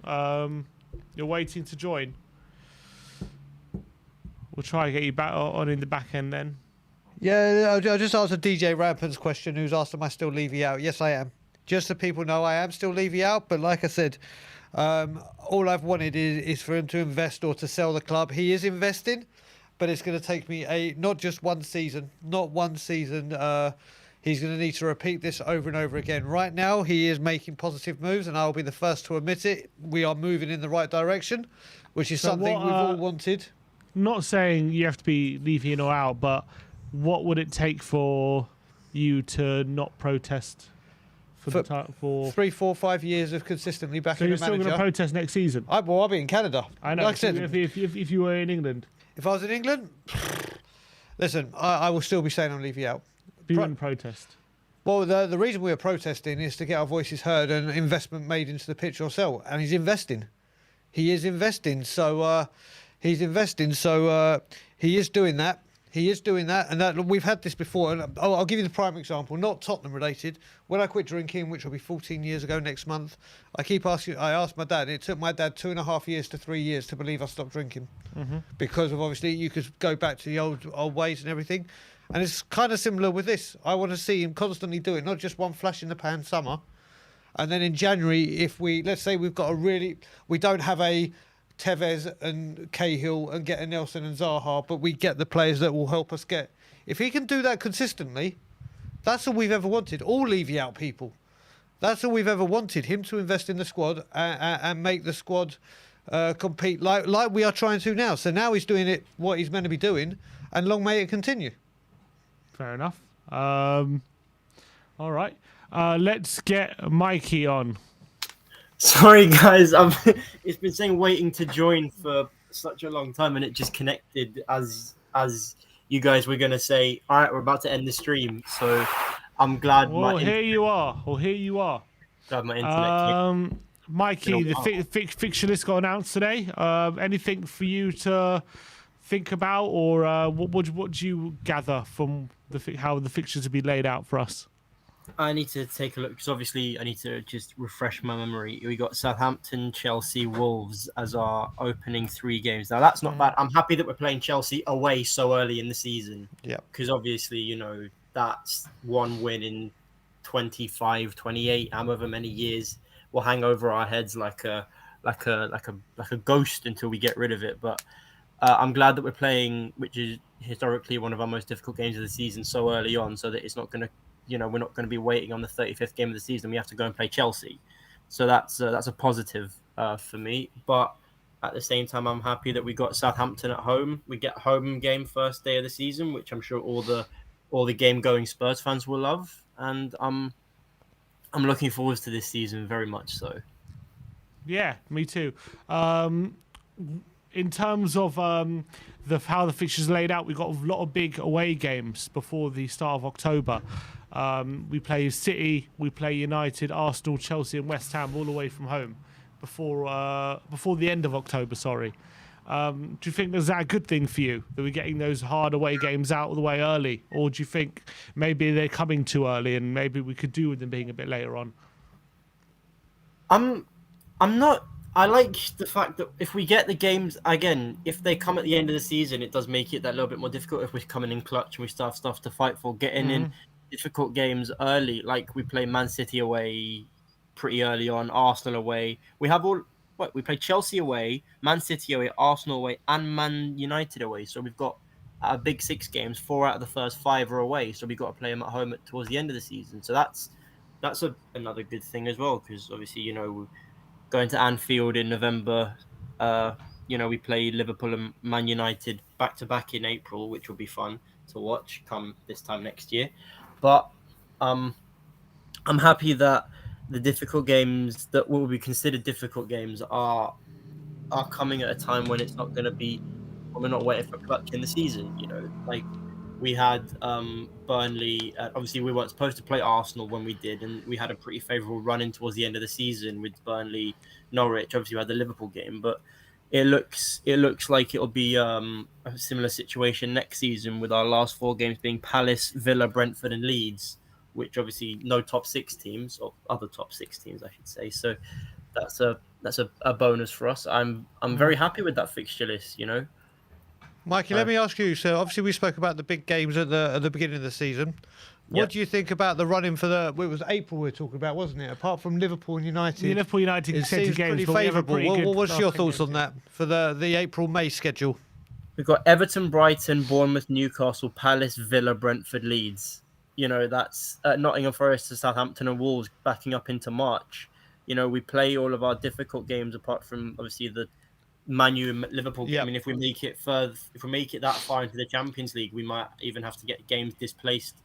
You're waiting to join. We'll try and get you back on in the back end then. Yeah, I'll just answer DJ Rampant's question, who's asked, am I still Levy out? Yes, I am. Just so people know, I am still Levy out. But like I said, all I've wanted is for him to invest or to sell the club. He is investing, but it's going to take me not just one season. Not one season. He's going to need to repeat this over and over again. Right now, he is making positive moves, and I'll be the first to admit it. We are moving in the right direction, which is something we've all wanted. Not saying you have to be Levy in or out, but what would it take for you to not protest for 3, 4, 5 years of consistently backing a manager? So you're still going to protest next season? I'll be in Canada. I know. Like I said, if you were in England. If I was in England, listen, I will still be saying I'm Levy out. Be in protest. Well, the reason we are protesting is to get our voices heard and investment made into the pitch or sell. And he's investing. He is investing. So he's investing. So he is doing that. He is doing that. And that, we've had this before. And I'll give you the prime example, not Tottenham related. When I quit drinking, which will be 14 years ago next month, I asked my dad. It took my dad 2.5 years to 3 years to believe I stopped drinking. Because of, obviously, you could go back to the old ways and everything. And it's kind of similar with this. I want to see him constantly do it, not just one flash in the pan summer. And then in January, if let's say we don't have a Tevez and Cahill and get a Nelson and Zaha, but we get the players that will help us get. If he can do that consistently, that's all we've ever wanted. All Levy out people. That's all we've ever wanted. Him to invest in the squad and make the squad compete like we are trying to now. So now he's doing it what he's meant to be doing, and long may it continue. Fair enough. All right. Let's get Mikey on. Sorry, guys. It's been saying waiting to join for such a long time, and it just connected as you guys were going to say, all right, we're about to end the stream. So I'm glad. Here you are. Glad my internet. Mikey, the fixture list got announced today. Anything for you to think about, or what do you gather from how the fixtures will be laid out for us? I need to take a look because obviously I need to just refresh my memory. We got Southampton, Chelsea, Wolves as our opening 3 games. Now that's not bad. I'm happy that we're playing Chelsea away so early in the season. Yeah. Because obviously, you know, that's one win in 25, 28, however many years will hang over our heads like a ghost until we get rid of it. But I'm glad that we're playing, which is historically one of our most difficult games of the season, so early on, so that it's not going to, you know, we're not going to be waiting on the 35th game of the season. We have to go and play Chelsea. So that's a positive for me. But at the same time, I'm happy that we got Southampton at home. We get home game first day of the season, which I'm sure all the game going Spurs fans will love. And I'm looking forward to this season very much so. Yeah, me too. In terms of how the fixtures laid out, we've got a lot of big away games before the start of October. We play City, we play United, Arsenal, Chelsea, and West Ham all away from home before the end of October. Sorry. Do you think is that a good thing for you that we're getting those hard away games out of the way early, or do you think maybe they're coming too early and maybe we could do with them being a bit later on? I'm not. I like the fact that if we get the games again, if they come at the end of the season, it does make it that little bit more difficult. If we're coming in clutch and we still have stuff to fight for, getting in difficult games early, like we play Man City away pretty early on, Arsenal away. We have we play Chelsea away, Man City away, Arsenal away, and Man United away. So we've got a big 6 games. 4 out of the first 5 are away. So we've got to play them at home towards the end of the season. So that's another good thing as well, because obviously, you know, going to Anfield in November, you know, we play Liverpool and Man United back-to-back in April, which will be fun to watch come this time next year. But I'm happy that the difficult games that will be considered difficult games are coming at a time when it's not going to be, when we're not waiting for clutch in the season, you know, like we had Burnley. Obviously, we weren't supposed to play Arsenal when we did, and we had a pretty favourable run in towards the end of the season with Burnley, Norwich. Obviously, we had the Liverpool game, but it looks like it'll be a similar situation next season with our last 4 games being Palace, Villa, Brentford, and Leeds, which obviously no top 6 teams or other top 6 teams, I should say. So that's a bonus for us. I'm very happy with that fixture list, you know. Mikey, let me ask you. So obviously we spoke about the big games at the beginning of the season. What do you think about the running for it was April we were talking about, wasn't it? Apart from Liverpool and United. Liverpool United it seems games, pretty favourable. What's your thoughts on that for the April-May schedule? We've got Everton, Brighton, Bournemouth, Newcastle, Palace, Villa, Brentford, Leeds. You know, that's Nottingham Forest to Southampton and Wolves backing up into March. You know, we play all of our difficult games apart from obviously the Man U and Liverpool game. I mean, if we make it that far into the Champions League, we might even have to get games displaced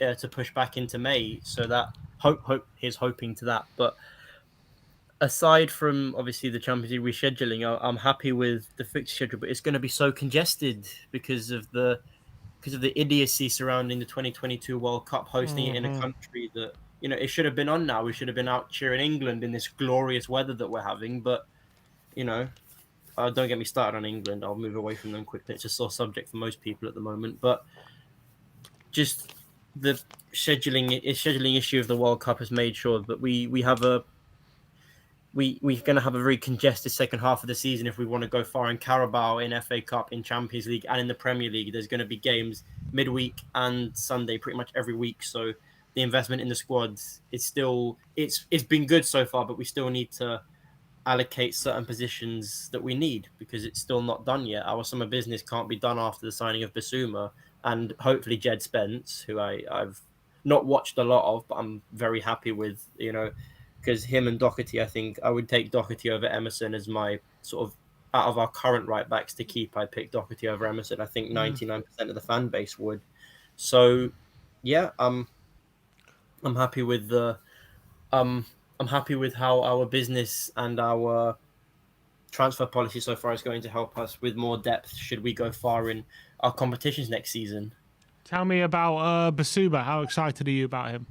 to push back into May. So that hope is hoping to that. But aside from obviously the Champions League rescheduling, I'm happy with the fixture schedule, but it's going to be so congested because of the idiocy surrounding the 2022 World Cup, hosting it in a country that, you know, it should have been on now. We should have been out cheering England in this glorious weather that we're having, but you know. Don't get me started on England. I'll move away from them quickly. It's a sore subject for most people at the moment. But just the scheduling issue of the World Cup has made sure that we're going to have a very congested second half of the season if we want to go far in Carabao, in FA Cup, in Champions League, and in the Premier League. There's going to be games midweek and Sunday pretty much every week. So the investment in the squads is still it's been good so far, but we still need to allocate certain positions that we need because it's still not done yet. Our summer business can't be done after the signing of Bissouma and hopefully Jed Spence, who I've not watched a lot of, but I'm very happy with, you know, because him and Doherty, I think I would take Doherty over Emerson as my sort of, out of our current right backs to keep, I'd pick Doherty over Emerson. I think 99% of the fan base would. So yeah, I'm happy with I'm happy with how our business and our transfer policy so far is going to help us with more depth should we go far in our competitions next season. Tell me about Bissouma. How excited are you about him?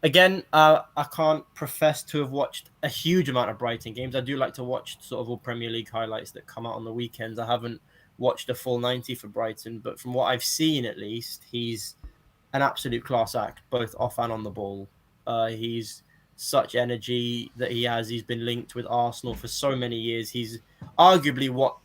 Again, I can't profess to have watched a huge amount of Brighton games. I do like to watch sort of all Premier League highlights that come out on the weekends. I haven't watched a full 90 for Brighton, but from what I've seen, at least, he's an absolute class act, both off and on the ball. He's such energy that he has. He's been linked with Arsenal for so many years. He's arguably what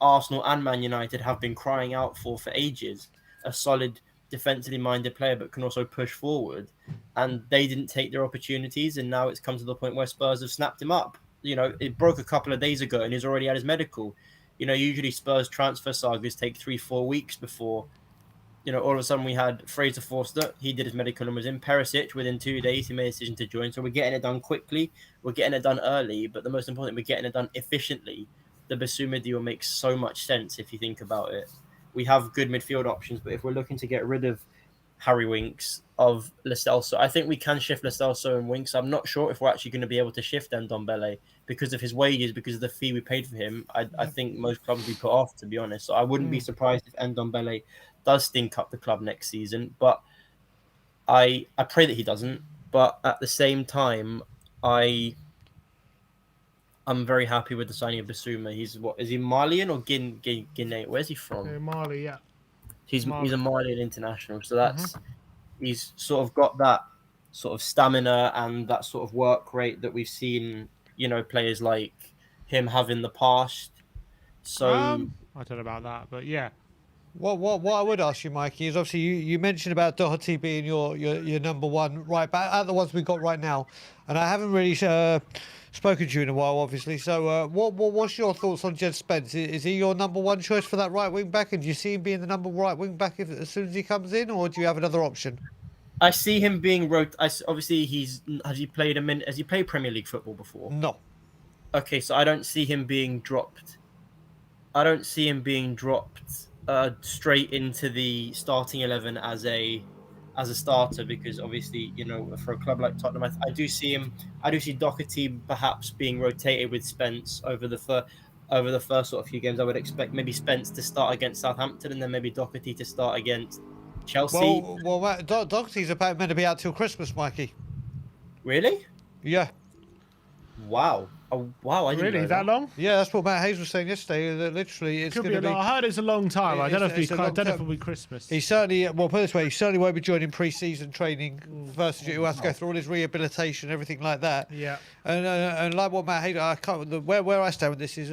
Arsenal and Man United have been crying out for ages. A solid defensively minded player, but can also push forward. And they didn't take their opportunities, and now it's come to the point where Spurs have snapped him up. You know, it broke a couple of days ago, and he's already had his medical. You know, usually Spurs transfer sagas take 3-4 weeks before, you know, all of a sudden we had Fraser Forster. He did his medical and was in. Perisic, within 2 days, he made a decision to join. So we're getting it done quickly. We're getting it done early. But the most important, we're getting it done efficiently. The Bissouma deal makes so much sense if you think about it. We have good midfield options, but if we're looking to get rid of Harry Winks, of Lo Celso, I think we can shift Lo Celso and Winks. I'm not sure if we're actually going to be able to shift Ndombele because of his wages, because of the fee we paid for him. I think most clubs will be put off, to be honest. So I wouldn't be surprised if Ndombele does stink up the club next season. But I pray that he doesn't. But at the same time, I'm very happy with the signing of Bissouma. He's what is he, Malian or Guinea? Where's he from? Mali, yeah. He's a Malian international, so that's Mm-hmm. He's sort of got that sort of stamina and that sort of work rate that we've seen, you know, players like him have in the past. So I don't know about that, but yeah. What I would ask you, Mikey, is obviously you mentioned about Doherty being your number one right back at the ones we've got right now, and I haven't really spoken to you in a while, obviously. So what's your thoughts on Jed Spence? Is he your number one choice for that right wing back, and do you see him being the number right wing back as soon as he comes in, or do you have another option? I see him being obviously has he played Premier League football before? No. Okay, so I don't see him being dropped. I don't see him being dropped straight into the starting 11 as a starter, because obviously, you know, for a club like Tottenham, I do see Doherty perhaps being rotated with Spence over the first sort of few games. I would expect maybe Spence to start against Southampton and then maybe Doherty to start against Chelsea. Well, Doherty's meant to be out till Christmas, Mikey. Really? Yeah. Wow. Oh, wow. I didn't Really? know That long? Yeah, that's what Matt Hayes was saying yesterday. That literally, it's Could going be to a be. long. I heard it's a long time. I don't know if it'll be Christmas. He certainly, well, put it this way, he certainly won't be joining pre-season training versus he'll have to go through all his rehabilitation, everything like that. Yeah. And like what Matt Hayes, I can't. Where I stand with this is,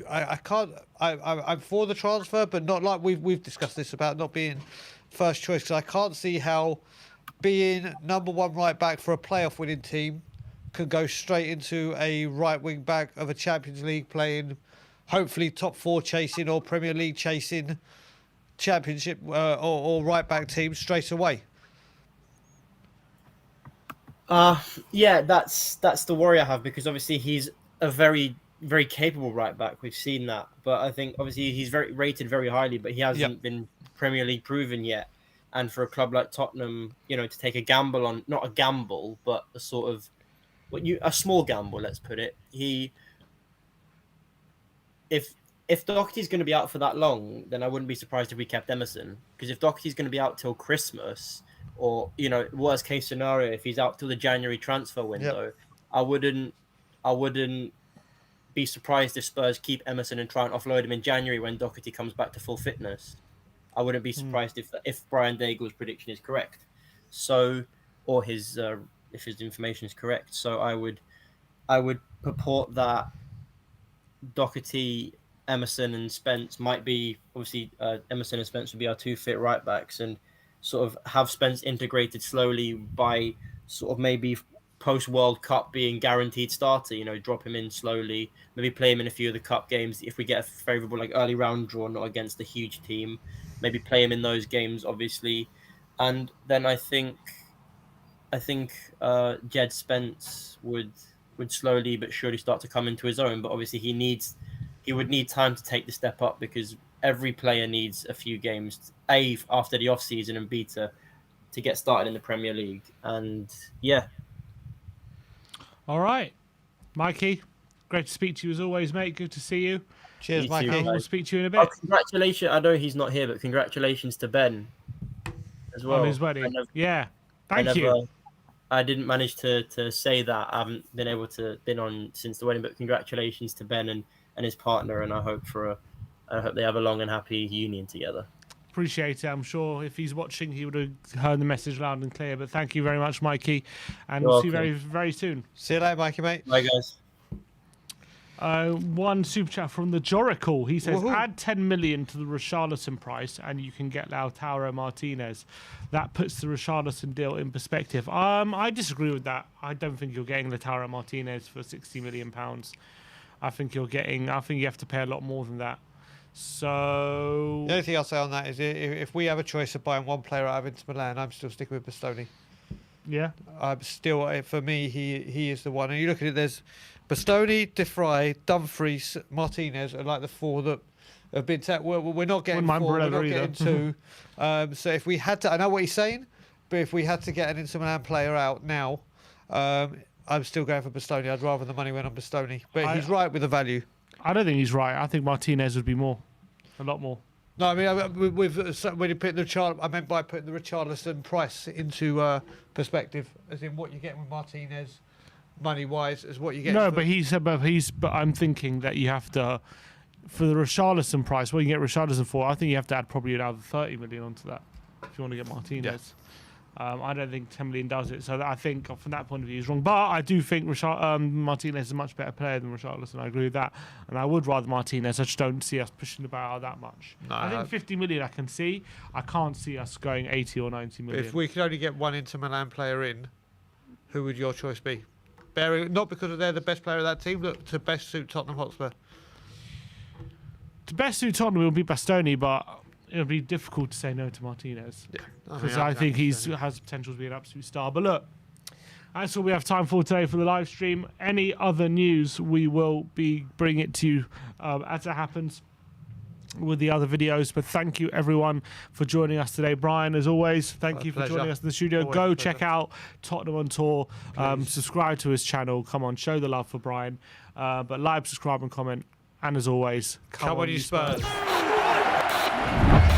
I can't. I'm for the transfer, but not like we've discussed this about not being first choice, because I can't see how being number one right back for a playoff winning team can go straight into a right wing back of a Champions League playing, hopefully top four chasing or Premier League chasing Championship or right back team straight away. Yeah, that's the worry I have, because obviously he's a very, very capable right back. We've seen that, but I think obviously he's rated very highly, but he hasn't been Premier League proven yet. And for a club like Tottenham, you know, to take a gamble on, not a gamble, but a sort of a small gamble, let's put it. If Doherty's going to be out for that long, then I wouldn't be surprised if we kept Emerson. Because if Doherty's going to be out till Christmas, or, you know, worst case scenario, if he's out till the January transfer window, I wouldn't be surprised if Spurs keep Emerson and try and offload him in January when Doherty comes back to full fitness. I wouldn't be surprised if Brian Daigle's prediction is correct. So, or his if his information is correct. So I would purport that Doherty, Emerson and Spence might be, obviously Emerson and Spence would be our two fit right backs, and sort of have Spence integrated slowly by sort of maybe post World Cup being guaranteed starter, you know, drop him in slowly, maybe play him in a few of the cup games if we get a favourable like early round draw, not against a huge team, maybe play him in those games, obviously. And then I think Jed Spence would slowly but surely start to come into his own, but obviously he would need time to take the step up, because every player needs a few games, A, after the off season, and B, to get started in the Premier League. And yeah. All right, Mikey, great to speak to you as always, mate. Good to see you. Cheers, You Mikey. too, And mate. we'll speak to you in a bit. Congratulations. I know he's not here, but congratulations to Ben as well. On his wedding. Yeah. Thank I you. I didn't manage to say that. I haven't been on since the wedding, but congratulations to Ben and his partner, and I hope for I hope they have a long and happy union together. Appreciate it. I'm sure if he's watching, he would have heard the message loud and clear. But thank you very much, Mikey, and we'll see you very, very soon. See you later, Mikey, mate. Bye, guys. One super chat from the Joracle. He says, Woohoo. add 10 million to the Richarlison price and you can get Lautaro Martinez. That puts the Richarlison deal in perspective. I disagree with that. I don't think you're getting Lautaro Martinez for £60 million. I think you have to pay a lot more than that. So The only thing I'll say on that is if we have a choice of buying one player out of Inter Milan, I'm still sticking with Bastoni. yeah, I'm still, for me, he is the one. And you look at it, there's Bastoni, De Vrij, Dumfries, Martinez are like the four that have been. We're not getting Wouldn't mind four, we're Barella not either. getting two. So if we had to, I know what he's saying, but if we had to get an Inter Milan player out now, I'm still going for Bastoni. I'd rather the money went on Bastoni. But he's right with the value. I don't think he's right. I think Martinez would be a lot more. No, I mean, when you put I meant by putting the Richarlison price into perspective, as in what you're getting with Martinez, money-wise, as what you get. No, but but I'm thinking that you have to, for the Richarlison price, what you get Richarlison for, I think you have to add probably another 30 million onto that if you want to get Martinez. I don't think 10 million does it. So I think from that point of view, he's wrong. But I do think Martinez is a much better player than Richarlison. I agree with that. And I would rather Martinez. I just don't see us pushing the bar that much. No, I think 50 million I can see. I can't see us going 80 or 90 million. If we could only get one Inter Milan player in, who would your choice be? Not because they're the best player of that team, but to best suit Tottenham Hotspur. To best suit Tottenham will be Bastoni, but it'll be difficult to say no to Martinez. Yeah, Because I think he has potential to be an absolute star. But look, that's all we have time for today for the live stream. Any other news, we will be bringing it to you as it happens with the other videos. But thank you, everyone, for joining us today. Brian, as always, thank you for joining us in the studio. Always Go a check pleasure. out Tottenham on Tour. Subscribe to his channel. Come on, show the love for Brian. But like, subscribe, and comment. And as always, Come on, you Spurs. Spurs.